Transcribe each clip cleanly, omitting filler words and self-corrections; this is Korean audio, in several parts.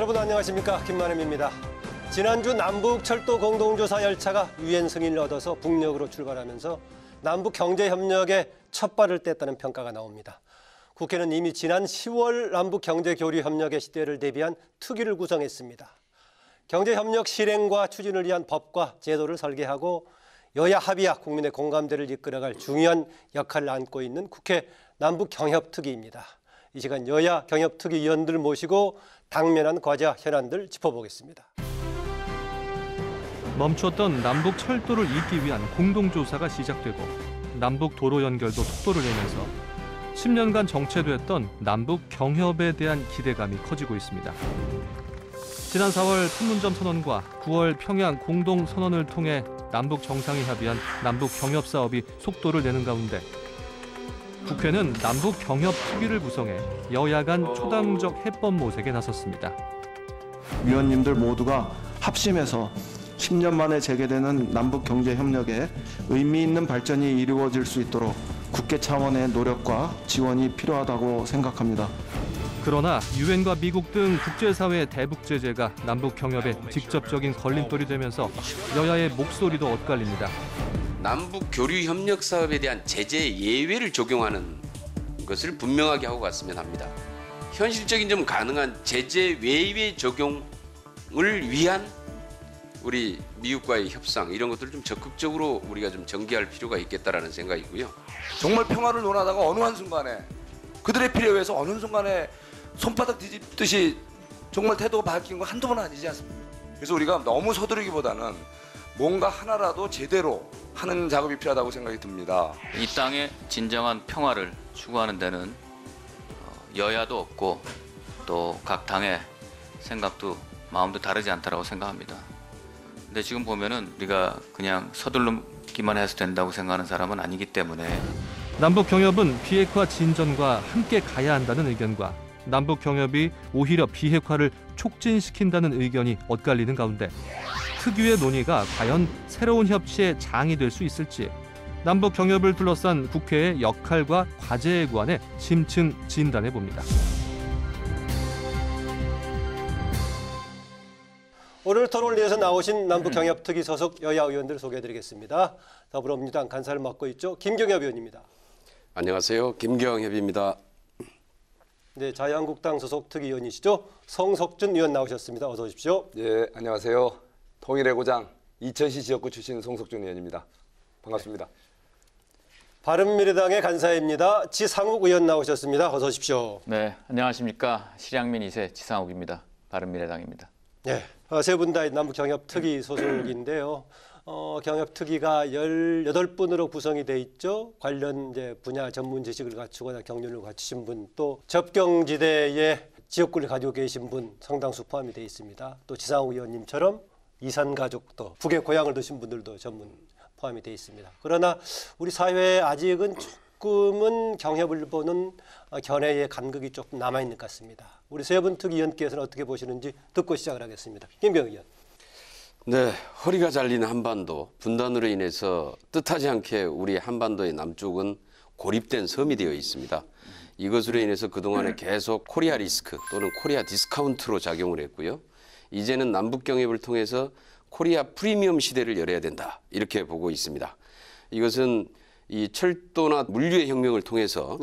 여러분 안녕하십니까, 김만음입니다. 지난주 남북철도 공동조사 열차가 유엔 승인을 얻어서 북녘으로 출발하면서 남북경제협력에 첫 발을 뗐다는 평가가 나옵니다. 국회는 이미 지난 10월 남북경제교류협력의 시대를 대비한 특위를 구성했습니다. 경제협력 실행과 추진을 위한 법과 제도를 설계하고 여야 합의와 국민의 공감대를 이끌어갈 중요한 역할을 안고 있는 국회 남북경협특위입니다. 이 시간 여야 경협특위 위원들 모시고 당면한 과제와 현안들 짚어보겠습니다. 멈췄던 남북 철도를 잇기 위한 공동조사가 시작되고 남북 도로 연결도 속도를 내면서 10년간 정체됐던 남북 경협에 대한 기대감이 커지고 있습니다. 지난 4월 판문점 선언과 9월 평양 공동 선언을 통해 남북 정상이 합의한 남북 경협 사업이 속도를 내는 가운데 국회는 남북 경협 특위를 구성해 여야 간 초당적 해법 모색에 나섰습니다. 위원님들 모두가 합심해서 10년 만에 재개되는 남북 경제 협력에 의미 있는 발전이 이루어질 수 있도록 국회 차원의 노력과 지원이 필요하다고 생각합니다. 그러나 유엔과 미국 등 국제사회의 대북 제재가 남북 경협에 직접적인 걸림돌이 되면서 여야의 목소리도 엇갈립니다. 남북 교류 협력 사업에 대한 제재 예외를 적용하는 것을 분명하게 하고 갔으면 합니다. 현실적인 좀 가능한 제재 외의 적용을 위한 우리 미국과의 협상 이런 것들을 좀 적극적으로 우리가 좀 전개할 필요가 있겠다라는 생각이고요. 정말 평화를 논하다가 어느 한순간에 그들의 필요에 의해서 어느 순간에 손바닥 뒤집듯이 정말 태도가 바뀐 거 한두 번 아니지 않습니까? 그래서 우리가 너무 서두르기보다는 뭔가 하나라도 제대로 하는 작업이 필요하다고 생각이 듭니다. 이 땅의 진정한 평화를 추구하는 데는 여야도 없고 또 각 당의 생각도 마음도 다르지 않다라고 생각합니다. 근데 지금 보면은 우리가 그냥 서둘르기만 해서 된다고 생각하는 사람은 아니기 때문에 남북 경협은 비핵화 진전과 함께 가야 한다는 의견과 남북 경협이 오히려 비핵화를 촉진시킨다는 의견이 엇갈리는 가운데 특유의 논의가 과연 새로운 협치의 장이 될 수 있을지 남북 경협을 둘러싼 국회의 역할과 과제에 관해 심층 진단해 봅니다. 오늘 토론을 위해서 나오신 남북경협특위 소속 여야 의원들 소개해드리겠습니다. 더불어민주당 간사를 맡고 있죠, 김경협 의원입니다. 안녕하세요. 김경협입니다. 네, 자유한국당 소속 특위위원이시죠, 송석준 의원 나오셨습니다. 어서 오십시오. 예, 안녕하세요. 통일의 고장 이천시 지역구 출신 송석준 의원입니다. 반갑습니다. 바른미래당의 간사입니다. 지상욱 의원 나오셨습니다. 어서 오십시오. 네, 안녕하십니까. 실향민 2세 지상욱입니다. 바른미래당입니다. 네, 세 분 다 남북경협특위 소속인데요. 경협특위가 18분으로 구성이 돼 있죠. 관련 분야 전문 지식을 갖추거나 경륜을 갖추신 분, 또 접경지대에 지역구를 가지고 계신 분 상당수 포함이 돼 있습니다. 또 지상욱 의원님처럼 이산 가족도 북에 고향을 두신 분들도 전문 포함이 돼 있습니다. 그러나 우리 사회에 아직은 조금은 경협을 보는 견해의 간극이 조금 남아있는 것 같습니다. 우리 세 분 특위위원께서는 어떻게 보시는지 듣고 시작을 하겠습니다. 김병 의원. 네, 허리가 잘린 한반도 분단으로 인해서 뜻하지 않게 우리 한반도의 남쪽은 고립된 섬이 되어 있습니다. 이것으로 인해서 그동안에 계속 코리아 리스크 또는 코리아 디스카운트로 작용을 했고요. 이제는 남북 경협을 통해서 코리아 프리미엄 시대를 열어야 된다, 이렇게 보고 있습니다. 이것은 이 철도나 물류의 혁명을 통해서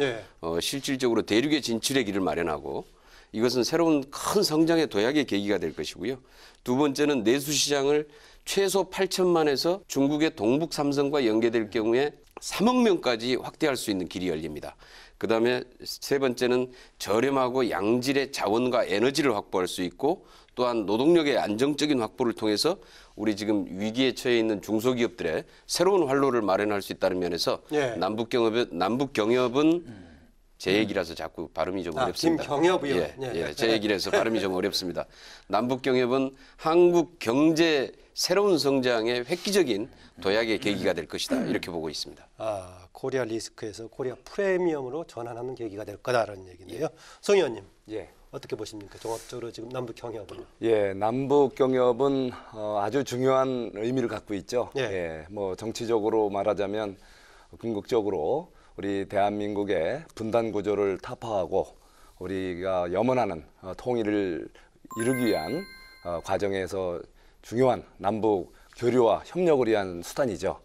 실질적으로 대륙의 진출의 길을 마련하고 이것은 새로운 큰 성장의 도약의 계기가 될 것이고요. 두 번째는 내수시장을 최소 8천만에서 중국의 동북 삼성과 연계될 경우에 3억 명까지 확대할 수 있는 길이 열립니다. 그다음에 세 번째는 저렴하고 양질의 자원과 에너지를 확보할 수 있고 또한 노동력의 안정적인 확보를 통해서 우리 지금 위기에 처해 있는 중소기업들의 새로운 활로를 마련할 수 있다는 면에서 남북 경협은 제 얘기라서 자꾸 발음이 좀 어렵습니다. 김경협 의원. 제 얘기라서 발음이 좀 어렵습니다. 남북 경협은 한국 경제 새로운 성장의 획기적인 도약의 계기가 될 것이다, 이렇게 보고 있습니다. 코리아 리스크에서 코리아 프리미엄으로 전환하는 계기가 될 거다라는 얘기인데요. 송 의원님, 어떻게 보십니까? 종합적으로 지금 남북 경협은? 예, 남북 경협은 아주 중요한 의미를 갖고 있죠. 뭐 정치적으로 말하자면 궁극적으로 우리 대한민국의 분단 구조를 타파하고 우리가 염원하는 통일을 이루기 위한 과정에서 중요한 남북 교류와 협력을 위한 수단이죠.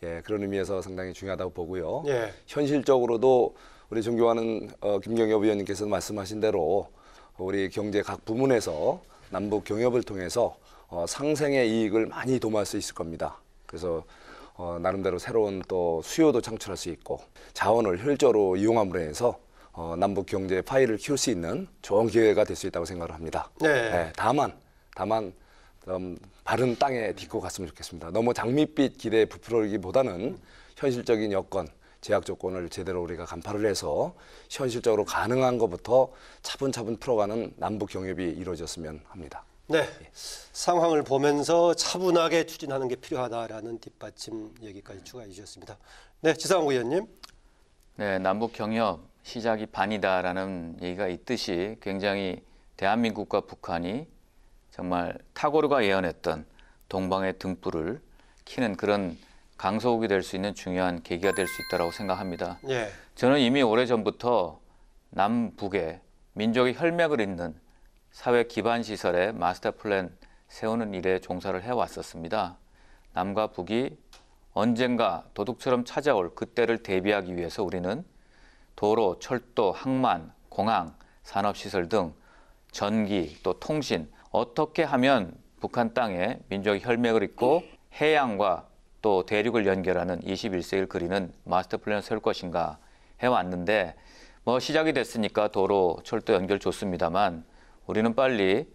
예, 그런 의미에서 상당히 중요하다고 보고요. 예. 현실적으로도 우리 존경하는 김경엽 의원님께서 말씀하신 대로 우리 경제 각 부문에서 남북 경협을 통해서 상생의 이익을 많이 도모할 수 있을 겁니다. 그래서 나름대로 새로운 또 수요도 창출할 수 있고 자원을 효율적으로 이용함으로 해서 남북 경제 파이를 키울 수 있는 좋은 기회가 될 수 있다고 생각을 합니다. 네. 다만 바른 땅에 딛고 갔으면 좋겠습니다. 너무 장밋빛 기대에 부풀기보다는 현실적인 여건, 제약 조건을 제대로 우리가 간파를 해서 현실적으로 가능한 것부터 차분차분 풀어가는 남북 경협이 이루어졌으면 합니다. 네, 상황을 보면서 차분하게 추진하는 게 필요하다라는 뒷받침 얘기까지 추가해 주셨습니다. 네, 지상욱 의원님. 네, 남북 경협 시작이 반이다라는 얘기가 있듯이 굉장히 대한민국과 북한이 정말 탁월가 예언했던 동방의 등불을 켜는 그런 강서국이 될 수 있는 중요한 계기가 될 수 있다고 생각합니다. 예. 저는 이미 오래전부터 남북의 민족의 혈맥을 잇는 사회 기반 시설의 마스터 플랜 세우는 일에 종사를 해왔었습니다. 남과 북이 언젠가 도둑처럼 찾아올 그때를 대비하기 위해서 우리는 도로, 철도, 항만, 공항, 산업시설 등 전기, 또 통신 어떻게 하면 북한 땅에 민족의 혈맥을 잇고 해양과 또 대륙을 연결하는 21세기를 그리는 마스터 플랜을 세울 것인가 해왔는데 시작이 됐으니까 도로, 철도 연결 좋습니다만 우리는 빨리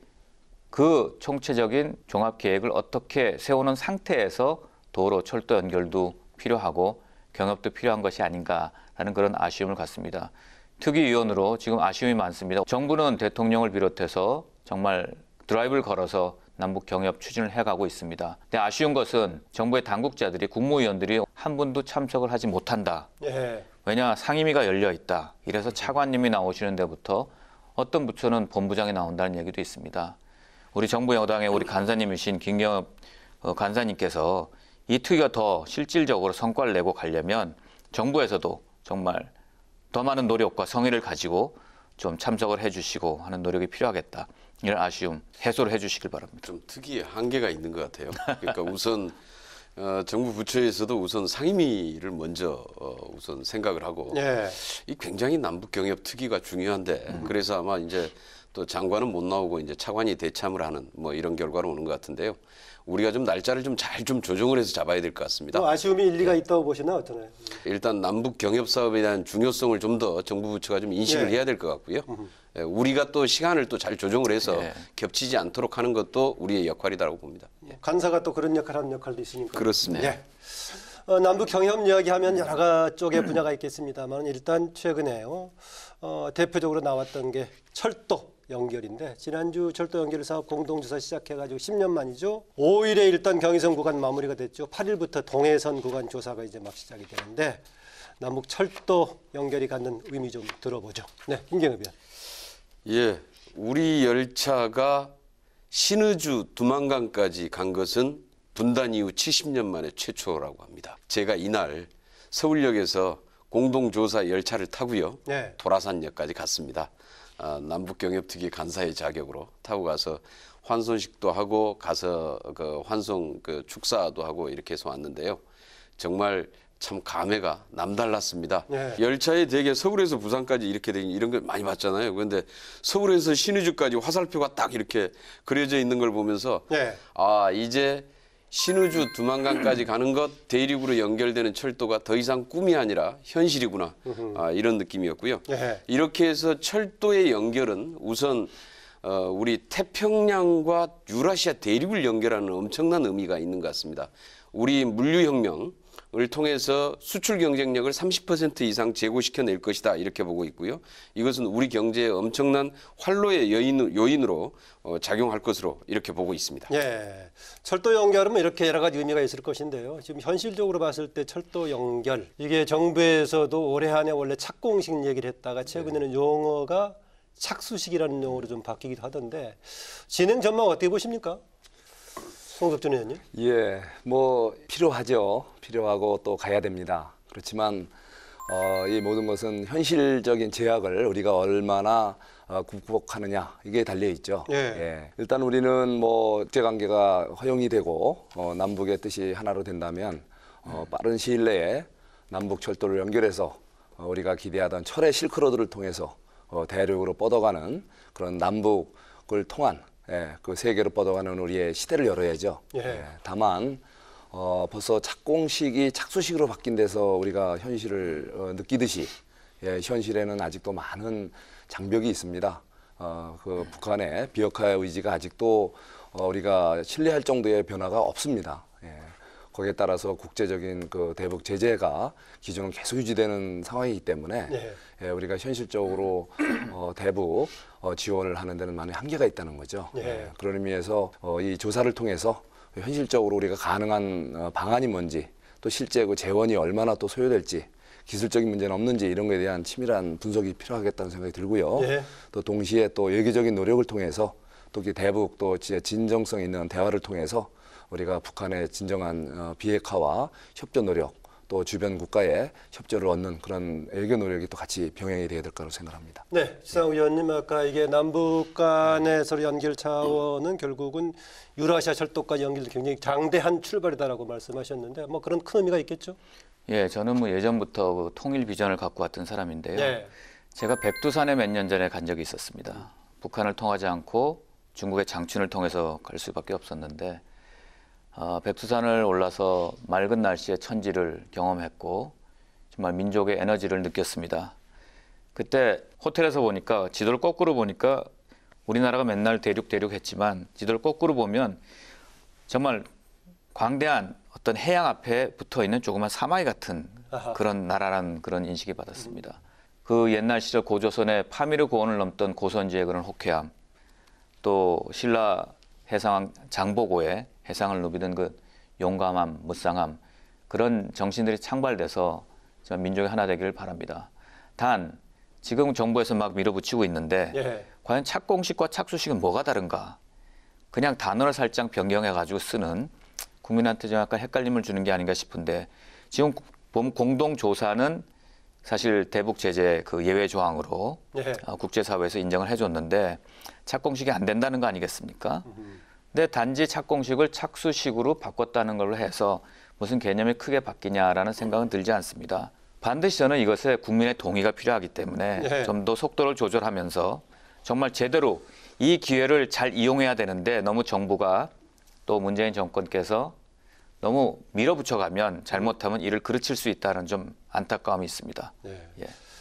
그 총체적인 종합계획을 어떻게 세우는 상태에서 도로, 철도 연결도 필요하고 경협도 필요한 것이 아닌가라는 그런 아쉬움을 갖습니다. 특위위원으로 지금 아쉬움이 많습니다. 정부는 대통령을 비롯해서 정말 드라이브를 걸어서 남북 경협 추진을 해가고 있습니다. 근데 아쉬운 것은 정부의 당국자들이 국무위원들이 한 분도 참석을 하지 못한다. 예. 왜냐 상임위가 열려 있다. 이래서 차관님이 나오시는 데부터 어떤 부처는 본부장이 나온다는 얘기도 있습니다. 우리 정부 여당의 우리 간사님이신 김경엽 간사님께서 이 특위가 더 실질적으로 성과를 내고 가려면 정부에서도 정말 더 많은 노력과 성의를 가지고 좀 참석을 해주시고 하는 노력이 필요하겠다. 이런 아쉬움 해소를 해주시길 바랍니다. 좀 특이의 한계가 있는 것 같아요. 그러니까 우선 정부 부처에서도 우선 상임위를 먼저 우선 생각을 하고 예. 이 굉장히 남북 경협 특위가 중요한데 그래서 아마 이제 또 장관은 못 나오고 이제 차관이 대참을 하는 이런 결과로 오는 것 같은데요. 우리가 좀 날짜를 좀 잘 좀 조정을 해서 잡아야 될 것 같습니다. 또 아쉬움이 일리가 있다고 보시나 어떠나요? 일단 남북 경협 사업에 대한 중요성을 좀 더 정부 부처가 좀 인식을 예. 해야 될 것 같고요. 우리가 또 시간을 또 잘 조정을 해서 예. 겹치지 않도록 하는 것도 우리의 역할이라고 봅니다. 간사가 또 그런 역할을 하는 역할도 있으니까. 그렇습니다. 예. 남북 경협 이야기하면 여러 쪽의 분야가 있겠습니다만 일단 최근에요. 대표적으로 나왔던 게 철도 연결인데 지난주 철도 연결 사업 공동조사 시작해가지고 10년 만이죠. 5일에 일단 경의선 구간 마무리가 됐죠. 8일부터 동해선 구간 조사가 이제 막 시작이 되는데 남북 철도 연결이 갖는 의미 좀 들어보죠. 네, 김경엽 의원. 예, 우리 열차가 신의주 두만강까지 간 것은 분단 이후 70년 만에 최초라고 합니다. 제가 이날 서울역에서 공동조사 열차를 타고요. 네. 도라산역까지 갔습니다. 남북경협특위 간사의 자격으로 타고 가서 환송식도 하고 가서 그 환송 그 축사도 하고 이렇게 해서 왔는데요. 정말 참 감회가 남달랐습니다. 네. 열차에 대개 서울에서 부산까지 이렇게 된 이런 걸 많이 봤잖아요. 그런데 서울에서 신의주까지 화살표가 딱 이렇게 그려져 있는 걸 보면서 네. 이제 신의주 두만강까지 가는 것 대륙으로 연결되는 철도가 더 이상 꿈이 아니라 현실이구나. 이런 느낌이었고요. 네. 이렇게 해서 철도의 연결은 우선 우리 태평양과 유라시아 대륙을 연결하는 엄청난 의미가 있는 것 같습니다. 우리 물류혁명을 통해서 수출 경쟁력을 30% 이상 제고시켜낼 것이다 이렇게 보고 있고요. 이것은 우리 경제에 엄청난 활로의 요인으로 작용할 것으로 이렇게 보고 있습니다. 예, 철도 연결은 이렇게 여러 가지 의미가 있을 것인데요. 지금 현실적으로 봤을 때 철도 연결 이게 정부에서도 올해 안에 원래 착공식 얘기를 했다가 최근에는 용어가 착수식이라는 용어로 좀 바뀌기도 하던데 진행 전망 어떻게 보십니까? 송석준 의원님. 예, 필요하죠. 필요하고 또 가야 됩니다. 그렇지만 이 모든 것은 현실적인 제약을 우리가 얼마나 극복하느냐 이게 달려 있죠. 예. 일단 우리는 뭐 국제관계가 허용이 되고 남북의 뜻이 하나로 된다면 빠른 시일 내에 남북 철도를 연결해서 우리가 기대하던 철의 실크로드를 통해서 대륙으로 뻗어가는 그런 남북을 통한 그 세계로 뻗어가는 우리의 시대를 열어야죠. 다만 벌써 착공식이 착수식으로 바뀐 데서 우리가 현실을 느끼듯이 현실에는 아직도 많은 장벽이 있습니다. 그 북한의 비핵화의 의지가 아직도 우리가 신뢰할 정도의 변화가 없습니다. 거기에 따라서 국제적인 그 대북 제재가 기존은 계속 유지되는 상황이기 때문에 우리가 현실적으로 대북 지원을 하는 데는 많은 한계가 있다는 거죠. 그런 의미에서 이 조사를 통해서 현실적으로 우리가 가능한 방안이 뭔지, 또 실제 그 재원이 얼마나 또 소요될지, 기술적인 문제는 없는지 이런 것에 대한 치밀한 분석이 필요하겠다는 생각이 들고요. 또 동시에 또 외교적인 노력을 통해서 또 대북 또 진정성 있는 대화를 통해서 우리가 북한의 진정한 비핵화와 협조 노력, 또 주변 국가의 협조를 얻는 그런 외교 노력이 또 같이 병행이 돼야 될 거라고 생각합니다. 네, 지상 의원님 아까 이게 남북 간의 서로 연결 차원은 결국은 유라시아 철도까지 연결도 굉장히 장대한 출발이다라고 말씀하셨는데 뭐 그런 큰 의미가 있겠죠? 예, 저는 뭐 예전부터 그 통일 비전을 갖고 왔던 사람인데요. 제가 백두산에 몇 년 전에 간 적이 있었습니다. 북한을 통하지 않고 중국의 장춘을 통해서 갈 수밖에 없었는데 백두산을 올라서 맑은 날씨의 천지를 경험했고 정말 민족의 에너지를 느꼈습니다. 그때 호텔에서 보니까 지도를 거꾸로 보니까 우리나라가 맨날 대륙 했지만 지도를 거꾸로 보면 정말 광대한 어떤 해양 앞에 붙어 있는 조그만 사마이 같은 그런 나라라는 그런 인식이 받았습니다. 그 옛날 시절 고조선의 파미르 고원을 넘던 고선지의 그런 호쾌함, 또 신라 해상 장보고의 해상을 누비던 그 용감함, 무쌍함, 그런 정신들이 창발돼서 정말 민족이 하나 되기를 바랍니다. 단 지금 정부에서 막 밀어붙이고 있는데 과연 착공식과 착수식은 뭐가 다른가? 그냥 단어를 살짝 변경해가지고 쓰는, 국민한테 좀 약간 헷갈림을 주는 게 아닌가 싶은데, 지금 보면 공동조사는 사실 대북 제재 그 예외 조항으로 국제사회에서 인정을 해줬는데 착공식이 안 된다는 거 아니겠습니까? 근데 단지 착공식을 착수식으로 바꿨다는 걸로 해서 무슨 개념이 크게 바뀌냐라는 생각은 들지 않습니다. 반드시 저는 이것에 국민의 동의가 필요하기 때문에 좀 더 속도를 조절하면서 정말 제대로 이 기회를 잘 이용해야 되는데, 너무 정부가 또 문재인 정권께서 너무 밀어붙여가면 잘못하면 이를 그르칠 수 있다는 좀 안타까움이 있습니다.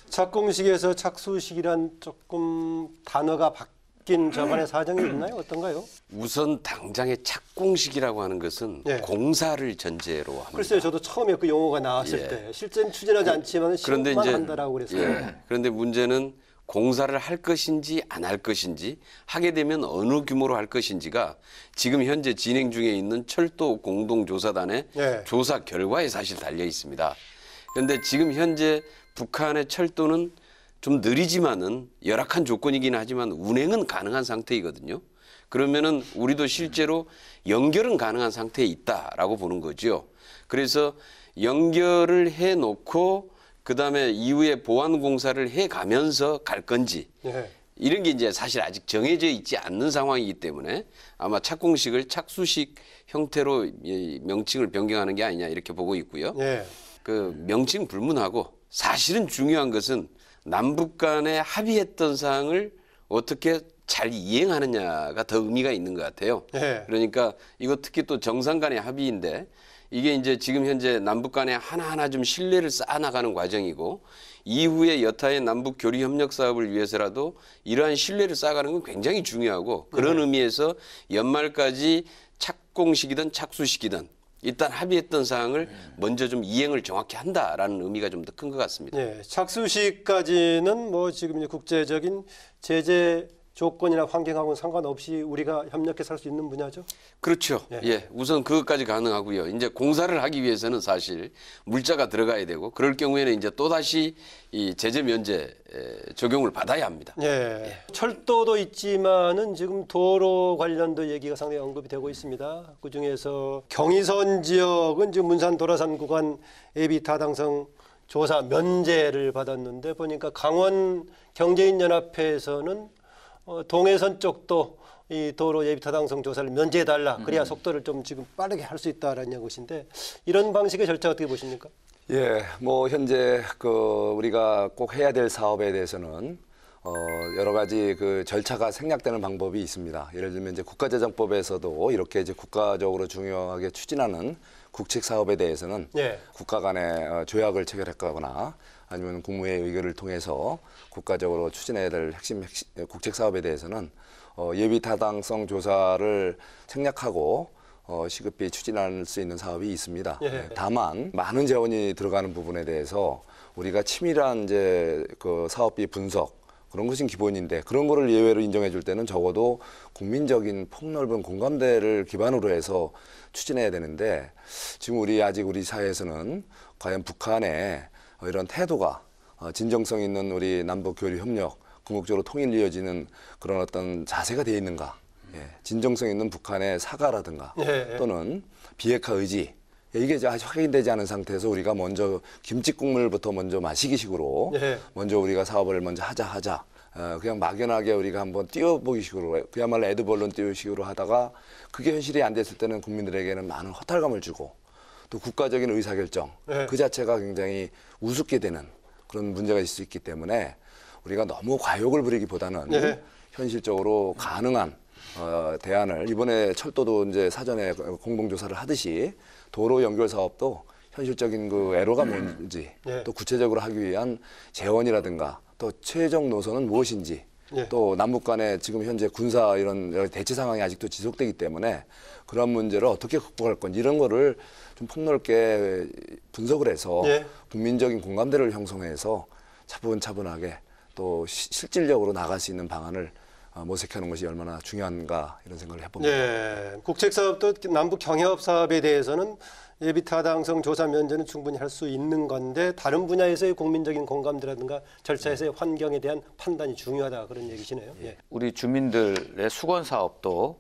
착공식에서 착수식이란 조금 단어가 바뀐 저만의 사정이 있나요? 어떤가요? 우선 당장의 착공식이라고 하는 것은 공사를 전제로 합니다. 글쎄요, 저도 처음에 그 용어가 나왔을 때 실제는 추진하지 않지만 시험만 한다라고 그랬어요. 그런데 문제는 공사를 할 것인지 안 할 것인지, 하게 되면 어느 규모로 할 것인지가 지금 현재 진행 중에 있는 철도 공동조사단의 조사 결과에 사실 달려 있습니다. 그런데 지금 현재 북한의 철도는 좀 느리지만은 열악한 조건이긴 하지만 운행은 가능한 상태이거든요. 그러면은 우리도 실제로 연결은 가능한 상태에 있다라고 보는 거죠. 그래서 연결을 해놓고 그다음에 이후에 보완 공사를 해가면서 갈 건지 이런 게 이제 사실 아직 정해져 있지 않는 상황이기 때문에 아마 착공식을 착수식 형태로 명칭을 변경하는 게 아니냐 이렇게 보고 있고요. 그 명칭 불문하고 사실은 중요한 것은 남북 간에 합의했던 사항을 어떻게 잘 이행하느냐가 더 의미가 있는 것 같아요. 그러니까 이거 특히 또 정상 간의 합의인데 이게 이제 지금 현재 남북 간에 하나하나 좀 신뢰를 쌓아나가는 과정이고, 이후에 여타의 남북 교류 협력 사업을 위해서라도 이러한 신뢰를 쌓아가는 건 굉장히 중요하고, 그런 의미에서 연말까지 착공식이든 착수식이든 일단 합의했던 사항을 먼저 좀 이행을 정확히 한다라는 의미가 좀 더 큰 것 같습니다. 착수식까지는 뭐 지금 이제 국제적인 제재 조건이나 환경하고는 상관없이 우리가 협력해서 할 수 있는 분야죠? 그렇죠. 우선 그것까지 가능하고요. 이제 공사를 하기 위해서는 사실 물자가 들어가야 되고, 그럴 경우에는 이제 또다시 이 제재 면제 적용을 받아야 합니다. 철도도 있지만은 지금 도로 관련도 얘기가 상당히 언급이 되고 있습니다. 그중에서 경의선 지역은 지금 문산 도라산 구간 AB 타당성 조사 면제를 받았는데 보니까 강원 경제인연합회에서는 동해선 쪽도 이 도로 예비 타당성 조사를 면제해달라. 그래야 속도를 좀 지금 빠르게 할 수 있다라는 것인데 이런 방식의 절차 어떻게 보십니까? 예, 뭐 현재 우리가 꼭 해야 될 사업에 대해서는 여러 가지 그 절차가 생략되는 방법이 있습니다. 예를 들면 이제 국가재정법에서도 이렇게 이제 국가적으로 중요하게 추진하는 국책 사업에 대해서는 예. 국가 간의 조약을 체결했거나 아니면 국무회의 의결을 통해서 국가적으로 추진해야 될 핵심 국책 사업에 대해서는 예비 타당성 조사를 생략하고 시급히 추진할 수 있는 사업이 있습니다. 예. 다만 많은 재원이 들어가는 부분에 대해서 우리가 치밀한 이제 그 사업비 분석 그런 것은 기본인데 그런 거를 예외로 인정해 줄 때는 적어도 국민적인 폭넓은 공감대를 기반으로 해서 추진해야 되는데 지금 아직 우리 사회에서는 과연 북한의 이런 태도가 진정성 있는 우리 남북 교류 협력 궁극적으로 통일이 이어지는 그런 어떤 자세가 돼 있는가? 예, 진정성 있는 북한의 사과라든가 또는 비핵화 의지 이게 아직 확인되지 않은 상태에서 우리가 먼저 김치국물부터 먼저 마시기식으로 먼저 우리가 사업을 먼저 하자 그냥 막연하게 우리가 한번 띄워보기 식으로 그야말로 에드벌룬 띄우식으로 하다가 그게 현실이 안 됐을 때는 국민들에게는 많은 허탈감을 주고 또 국가적인 의사결정 그 자체가 굉장히 우습게 되는 그런 문제가 있을 수 있기 때문에 우리가 너무 과욕을 부리기보다는 현실적으로 가능한 대안을 이번에 철도도 이제 사전에 공동조사를 하듯이 도로 연결 사업도 현실적인 그 애로가 뭔지 또 구체적으로 하기 위한 재원이라든가 또 최종 노선은 무엇인지 또 남북 간에 지금 현재 군사 이런 대치 상황이 아직도 지속되기 때문에 그런 문제를 어떻게 극복할 건지 이런 거를 좀 폭넓게 분석을 해서 국민적인 공감대를 형성해서 차분차분하게 또 실질적으로 나갈 수 있는 방안을 모색하는 것이 얼마나 중요한가 이런 생각을 해봅니다. 네, 국책 사업도 남북 경협 사업에 대해서는 예비 타당성 조사 면제는 충분히 할 수 있는 건데 다른 분야에서의 국민적인 공감대라든가 절차에서의 환경에 대한 판단이 중요하다 그런 얘기시네요. 예. 우리 주민들의 수건 사업도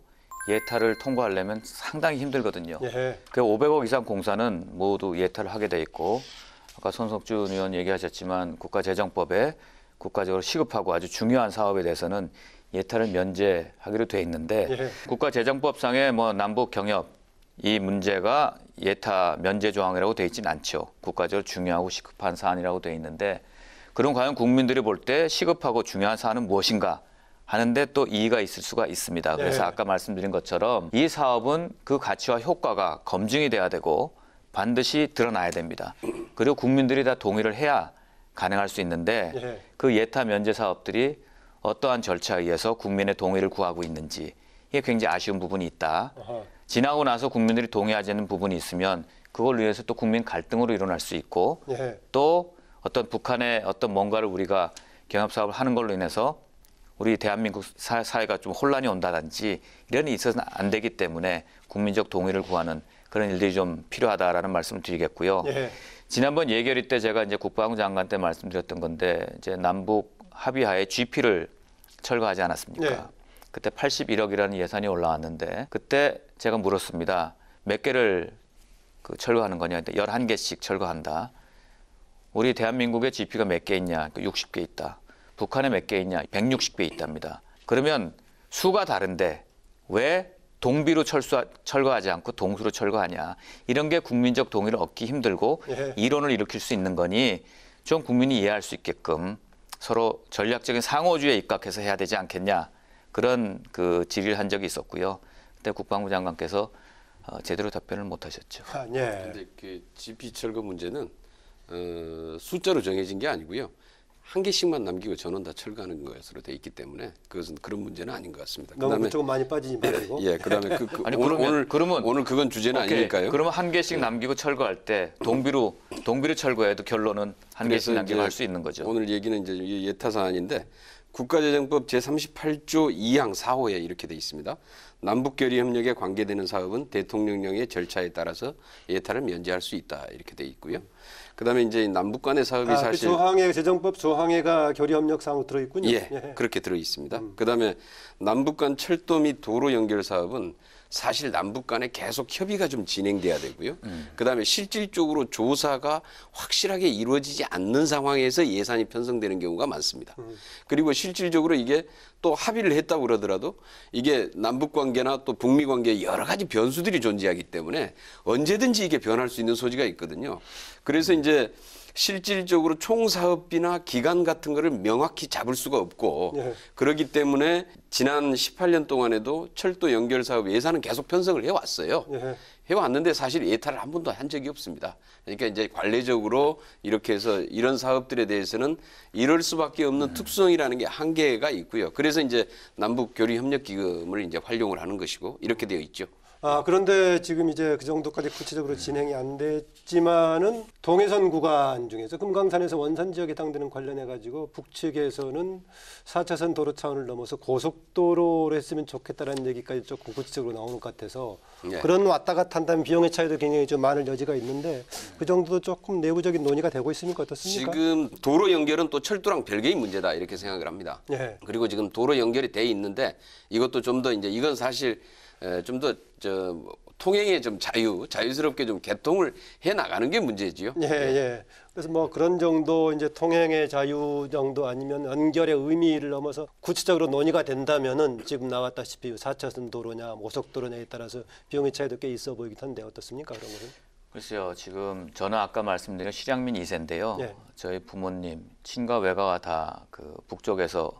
예타를 통과하려면 상당히 힘들거든요. 그 500억 이상 공사는 모두 예타를 하게 돼 있고 아까 손석준 의원 얘기하셨지만 국가재정법에 국가적으로 시급하고 아주 중요한 사업에 대해서는 예타를 면제하기로 돼 있는데 국가재정법상에 뭐 남북 경협 이 문제가 예타 면제 조항이라고 돼 있지는 않죠. 국가적으로 중요하고 시급한 사안이라고 돼 있는데 그럼 과연 국민들이 볼 때 시급하고 중요한 사안은 무엇인가 하는데 또 이의가 있을 수가 있습니다. 그래서 아까 말씀드린 것처럼 이 사업은 그 가치와 효과가 검증이 돼야 되고 반드시 드러나야 됩니다. 그리고 국민들이 다 동의를 해야 가능할 수 있는데 그 예타 면제 사업들이 어떠한 절차에 의해서 국민의 동의를 구하고 있는지 이게 굉장히 아쉬운 부분이 있다. 지나고 나서 국민들이 동의하지 않는 부분이 있으면 그걸 위해서 또 국민 갈등으로 일어날 수 있고 또 어떤 북한의 어떤 뭔가를 우리가 경협 사업을 하는 걸로 인해서 우리 대한민국 사회가 좀 혼란이 온다든지 이런 일이 있어서는 안 되기 때문에 국민적 동의를 구하는 그런 일들이 좀 필요하다라는 말씀을 드리겠고요. 지난번 예결위 때 제가 이제 국방부 장관 때 말씀드렸던 건데 이제 남북 합의하에 GP를 철거하지 않았습니까? 그때 81억이라는 예산이 올라왔는데 그때 제가 물었습니다. 몇 개를 철거하는 거냐? 11개씩 철거한다. 우리 대한민국의 GP가 몇 개 있냐? 60개 있다. 북한에 몇 개 있냐? 160개 있답니다. 그러면 수가 다른데 왜 동비로 철거하지 않고 동수로 철거하냐? 이런 게 국민적 동의를 얻기 힘들고 이론을 일으킬 수 있는 거니 좀 국민이 이해할 수 있게끔 서로 전략적인 상호주의에 입각해서 해야 되지 않겠냐? 그런 질의를 한 적이 있었고요. 그때 국방부 장관께서 제대로 답변을 못 하셨죠. 그런데 그 GP 철거 문제는 숫자로 정해진 게 아니고요. 한 개씩만 남기고 전원 다 철거하는 것으로 돼 있기 때문에 그것은 그런 문제는 아닌 것 같습니다. 너무 그쪽은 많이 빠지지 말고. 그다음에 아니, 오늘 그건 주제는 아니니까요. 그러면 한 개씩 남기고 철거할 때 동비로 철거해도 결론은 한 개씩 남기고 할 수 있는 거죠. 오늘 얘기는 이제 예타 사안인데 국가재정법 제38조 2항 4호에 이렇게 돼 있습니다. 남북교류 협력에 관계되는 사업은 대통령령의 절차에 따라서 예타를 면제할 수 있다 이렇게 돼 있고요. 그다음에 이제 남북 간의 사업이 사실 그 조항에 재정법 조항에가 교류협력 사항으로 들어 있군요. 그렇게 들어 있습니다. 그다음에 남북 간 철도 및 도로 연결 사업은 사실 남북 간에 계속 협의가 좀 진행돼야 되고요. 그다음에 실질적으로 조사가 확실하게 이루어지지 않는 상황에서 예산이 편성되는 경우가 많습니다. 그리고 실질적으로 이게 또 합의를 했다고 그러더라도 이게 남북 관계나 또 북미 관계에 여러 가지 변수들이 존재하기 때문에 언제든지 이게 변할 수 있는 소지가 있거든요. 그래서 이제 실질적으로 총사업비나 기간 같은 거를 명확히 잡을 수가 없고 예. 그렇기 때문에 지난 18년 동안에도 철도 연결 사업 예산은 계속 편성을 해왔어요. 예. 해왔는데 사실 예탈을 한 번도 한 적이 없습니다. 그러니까 이제 관례적으로 이렇게 해서 이런 사업들에 대해서는 이럴 수밖에 없는 특수성이라는 게 한계가 있고요. 그래서 이제 남북 교류 협력 기금을 이제 활용을 하는 것이고 이렇게 되어 있죠. 그런데 지금 이제 그 정도까지 구체적으로 진행이 안 됐지만은 동해선 구간 중에서 금강산에서 원산 지역에 해당되는 관련해 가지고 북측에서는 4차선 도로 차원을 넘어서 고속도로로 했으면 좋겠다라는 얘기까지 조금 구체적으로 나오는 것 같아서 네. 그런 왔다 갔다 한다는 비용의 차이도 굉장히 좀 많을 여지가 있는데 그 정도도 조금 내부적인 논의가 되고 있습니까? 어떻습니까? 지금 도로 연결은 또 철도랑 별개의 문제다 이렇게 생각을 합니다. 예. 그리고 지금 도로 연결이 돼 있는데 이것도 좀 더 이제 이건 사실 좀 더 통행의 좀 자유스럽게 좀 개통을 해 나가는 게 문제지요. 예, 예. 그래서 뭐 그런 정도 이제 통행의 자유 정도 아니면 연결의 의미를 넘어서 구체적으로 논의가 된다면은 지금 나왔다시피 4차선 도로냐 고속도로냐에 따라서 비용의 차이도 꽤 있어 보이긴 한데 어떻습니까? 그런 것은? 글쎄요, 지금 저는 아까 말씀드린 실향민 2세인데요. 예. 저희 부모님, 친가 외가가 다 그 북쪽에서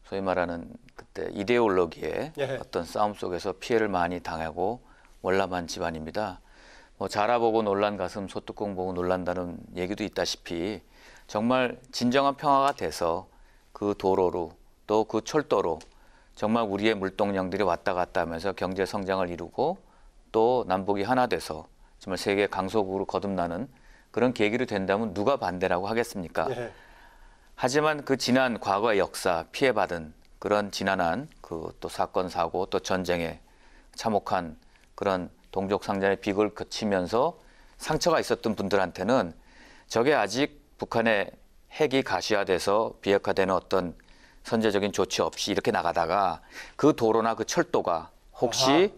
소위 말하는 그때 이데올로기의 예. 어떤 싸움 속에서 피해를 많이 당하고 월남한 집안입니다. 뭐 자라보고 놀란 가슴 소뚜껑 보고 놀란다는 얘기도 있다시피 정말 진정한 평화가 돼서 그 도로로 또 그 철도로 정말 우리의 물동량들이 왔다 갔다 하면서 경제 성장을 이루고 또 남북이 하나 돼서 정말 세계 강소국으로 거듭나는 그런 계기로 된다면 누가 반대라고 하겠습니까? 예. 하지만 그 지난 과거의 역사 피해받은 그런 지난한 그 또 사건 사고 또 전쟁에 참혹한 그런 동족 상잔의 비극을 거치면서 상처가 있었던 분들한테는 저게 아직 북한의 핵이 가시화돼서 비핵화되는 어떤 선제적인 조치 없이 이렇게 나가다가 그 도로나 그 철도가 혹시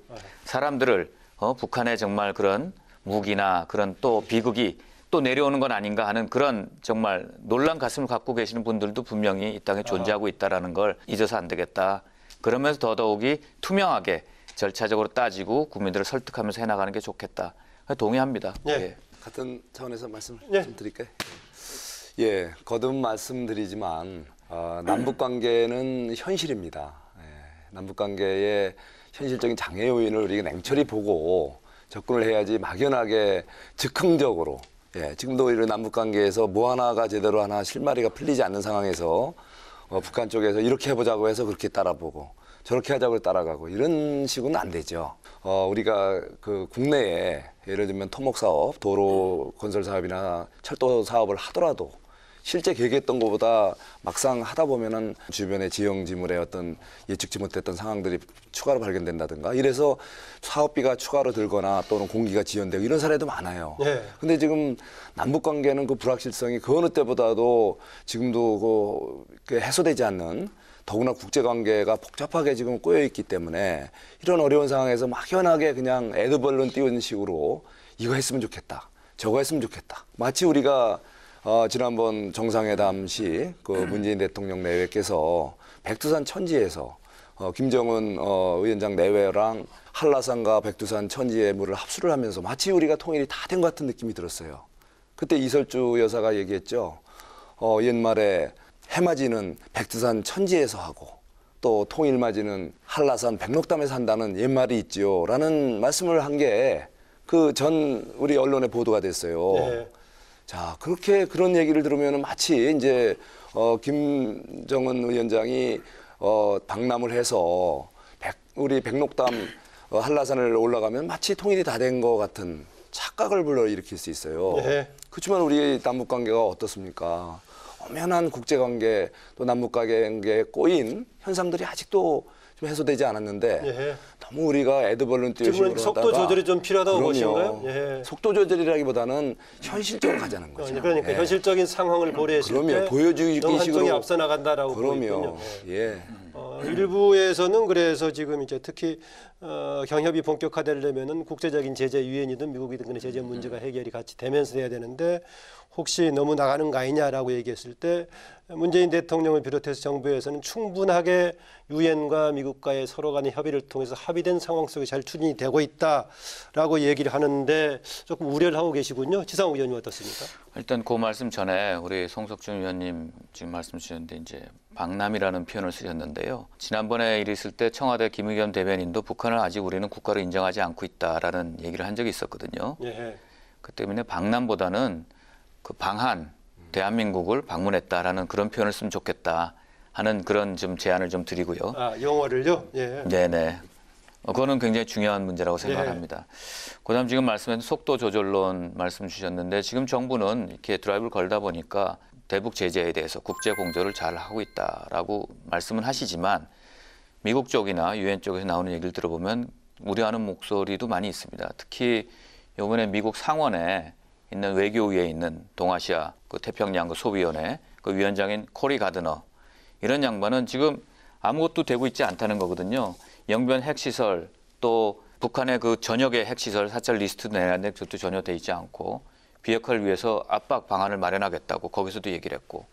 사람들을 북한의 정말 그런 무기나 그런 또 비극이 또 내려오는 건 아닌가 하는 그런 정말 놀란 가슴을 갖고 계시는 분들도 분명히 이 땅에 존재하고 있다는 걸 잊어서 안 되겠다. 그러면서 더더욱이 투명하게 절차적으로 따지고 국민들을 설득하면서 해나가는 게 좋겠다. 동의합니다. 예. 예. 같은 차원에서 말씀 예. 좀 드릴까요? 예, 거듭 말씀드리지만 남북 관계는 현실입니다. 예, 남북 관계의 현실적인 장애 요인을 우리가 냉철히 보고 접근을 해야지 막연하게 즉흥적으로 지금도 이런 남북 관계에서 뭐 하나가 제대로 하나 실마리가 풀리지 않는 상황에서 북한 쪽에서 이렇게 해보자고 해서 그렇게 따라보고 저렇게 하자고 따라가고 이런 식으로는 안 되죠. 우리가 그 국내에 예를 들면 토목 사업, 도로 건설 사업이나 철도 사업을 하더라도 실제 계획했던 것보다 막상 하다 보면은 주변의 지형 지물의 어떤 예측지 못했던 상황들이 추가로 발견된다든가 이래서 사업비가 추가로 들거나 또는 공기가 지연되고 이런 사례도 많아요. 예. 근데 지금 남북 관계는 그 불확실성이 그 어느 때보다도 지금도 그 해소되지 않는 더구나 국제 관계가 복잡하게 지금 꼬여 있기 때문에 이런 어려운 상황에서 막연하게 그냥 애드벌룬 띄우는 식으로 이거 했으면 좋겠다. 저거 했으면 좋겠다. 마치 우리가 지난번 정상회담 시 그 문재인 대통령 내외께서 백두산 천지에서 김정은 위원장 내외랑 한라산과 백두산 천지의 물을 합수를 하면서 마치 우리가 통일이 다 된 것 같은 느낌이 들었어요. 그때 이설주 여사가 얘기했죠. 옛말에 해맞이는 백두산 천지에서 하고 또 통일맞이는 한라산 백록담에서 한다는 옛말이 있지요. 라는 말씀을 한 게 그 전 우리 언론에 보도가 됐어요. 예. 자, 그렇게 그런 얘기를 들으면 마치 이제 김정은 위원장이 방남을 해서 우리 백록담 한라산을 올라가면 마치 통일이 다 된 것 같은 착각을 불러일으킬 수 있어요. 예. 그렇지만 우리 남북 관계가 어떻습니까? 엄연한 국제 관계 또 남북 관계에 꼬인 현상들이 아직도 좀 해소되지 않았는데 예. 너무 우리가 애드벌룬티식으로 지금은 속도 조절이 좀 필요하다고 그럼요. 보신가요? 예. 속도 조절이라기보다는 현실적으로 가자는 거죠. 그러니까 예. 현실적인 상황을 고려했을 그럼요. 때 보여주기 너무 식으로. 한쪽이 앞서 나간다라고 보이군요. 그럼요. 예. 일부에서는 그래서 지금 이제 특히 경협이 본격화되려면은 국제적인 제재 유엔이든 미국이든 간에 제재 문제가 해결이 같이 되면서 돼야 되는데 혹시 너무 나가는 거 아니냐라고 얘기했을 때 문재인 대통령을 비롯해서 정부에서는 충분하게 유엔과 미국과의 서로 간의 협의를 통해서 합의된 상황 속에 잘 추진이 되고 있다라고 얘기를 하는데 조금 우려를 하고 계시군요. 지상욱 의원님 어떻습니까? 일단 그 말씀 전에 우리 송석준 의원님 지금 말씀 주셨는데 이제 방남이라는 표현을 쓰셨는데요. 지난번에 일 있을 때 청와대 김의겸 대변인도 북한을 아직 우리는 국가로 인정하지 않고 있다라는 얘기를 한 적이 있었거든요. 예. 그 때문에 방남보다는 그 방한 대한민국을 방문했다라는 그런 표현을 쓰면 좋겠다 하는 그런 좀 제안을 좀 드리고요. 아, 영어를요? 예. 네네. 그거는 굉장히 중요한 문제라고 생각합니다. 그다음 지금 말씀하신 속도 조절론 말씀 주셨는데 지금 정부는 이렇게 드라이브를 걸다 보니까 대북 제재에 대해서 국제 공조를 잘 하고 있다라고 말씀은 하시지만 미국 쪽이나 유엔 쪽에서 나오는 얘기를 들어보면 우려하는 목소리도 많이 있습니다. 특히 이번에 미국 상원에 있는 외교위에 있는 동아시아 그 태평양 그 소위원회 그 위원장인 코리 가드너 이런 양반은 지금 아무것도 되고 있지 않다는 거거든요. 영변 핵시설 또 북한의 그 전역의 핵시설 사찰 리스트 내놨는데 그것도 전혀 돼 있지 않고 비핵화를 위해서 압박 방안을 마련하겠다고 거기서도 얘기를 했고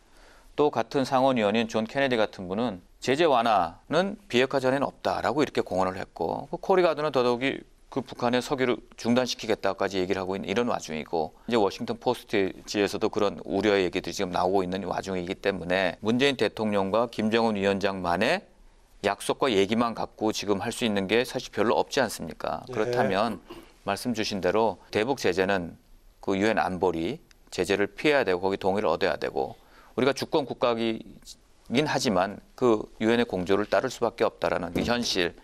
또 같은 상원의원인 존 케네디 같은 분은 제재 완화는 비핵화 전에는 없다라고 이렇게 공언을 했고 그 코리 가드너 더더욱이 그 북한의 석유를 중단시키겠다까지 얘기를 하고 있는 이런 와중이고 이제 워싱턴 포스트지에서도 그런 우려의 얘기들이 지금 나오고 있는 와중이기 때문에 문재인 대통령과 김정은 위원장만의 약속과 얘기만 갖고 지금 할 수 있는 게 사실 별로 없지 않습니까? 그렇다면 말씀 주신 대로 대북 제재는 그 유엔 안보리 제재를 피해야 되고 거기 동의를 얻어야 되고 우리가 주권 국가이긴 하지만 그 유엔의 공조를 따를 수밖에 없다라는 그 현실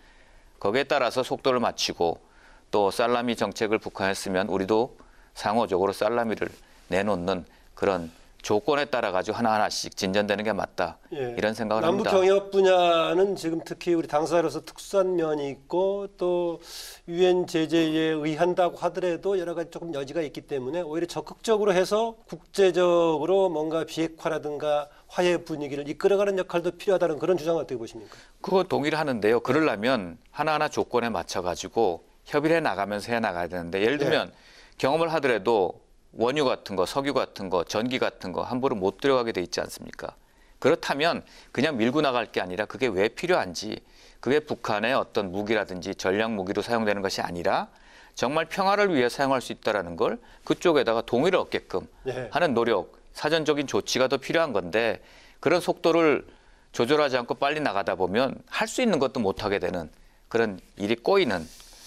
거기에 따라서 속도를 맞추고 또 살라미 정책을 북한에 쓰면 우리도 상호적으로 살라미를 내놓는 그런 조건에 따라 가지고 하나하나씩 진전되는 게 맞다. 예. 이런 생각을 남북 합니다. 경협 분야는 지금 특히 우리 당사자로서 특수한 면이 있고 또 유엔 제재에 의한다고 하더라도 여러 가지 조금 여지가 있기 때문에 오히려 적극적으로 해서 국제적으로 뭔가 비핵화라든가 화해 분위기를 이끌어가는 역할도 필요하다는 그런 주장을 어떻게 보십니까? 그거 동의를 하는데요. 그러려면 하나하나 조건에 맞춰 가지고 협의를 해 나가면서 해 나가야 되는데 예를 들면 경험을 하더라도 원유 같은 거, 석유 같은 거, 전기 같은 거 함부로 못 들어가게 돼 있지 않습니까? 그렇다면 그냥 밀고 나갈 게 아니라 그게 왜 필요한지 그게 북한의 어떤 무기라든지 전략 무기로 사용되는 것이 아니라 정말 평화를 위해 사용할 수 있다는 걸 그쪽에다가 동의를 얻게끔 하는 노력, 사전적인 조치가 더 필요한 건데 그런 속도를 조절하지 않고 빨리 나가다 보면 할 수 있는 것도 못하게 되는 그런 일이 꼬이는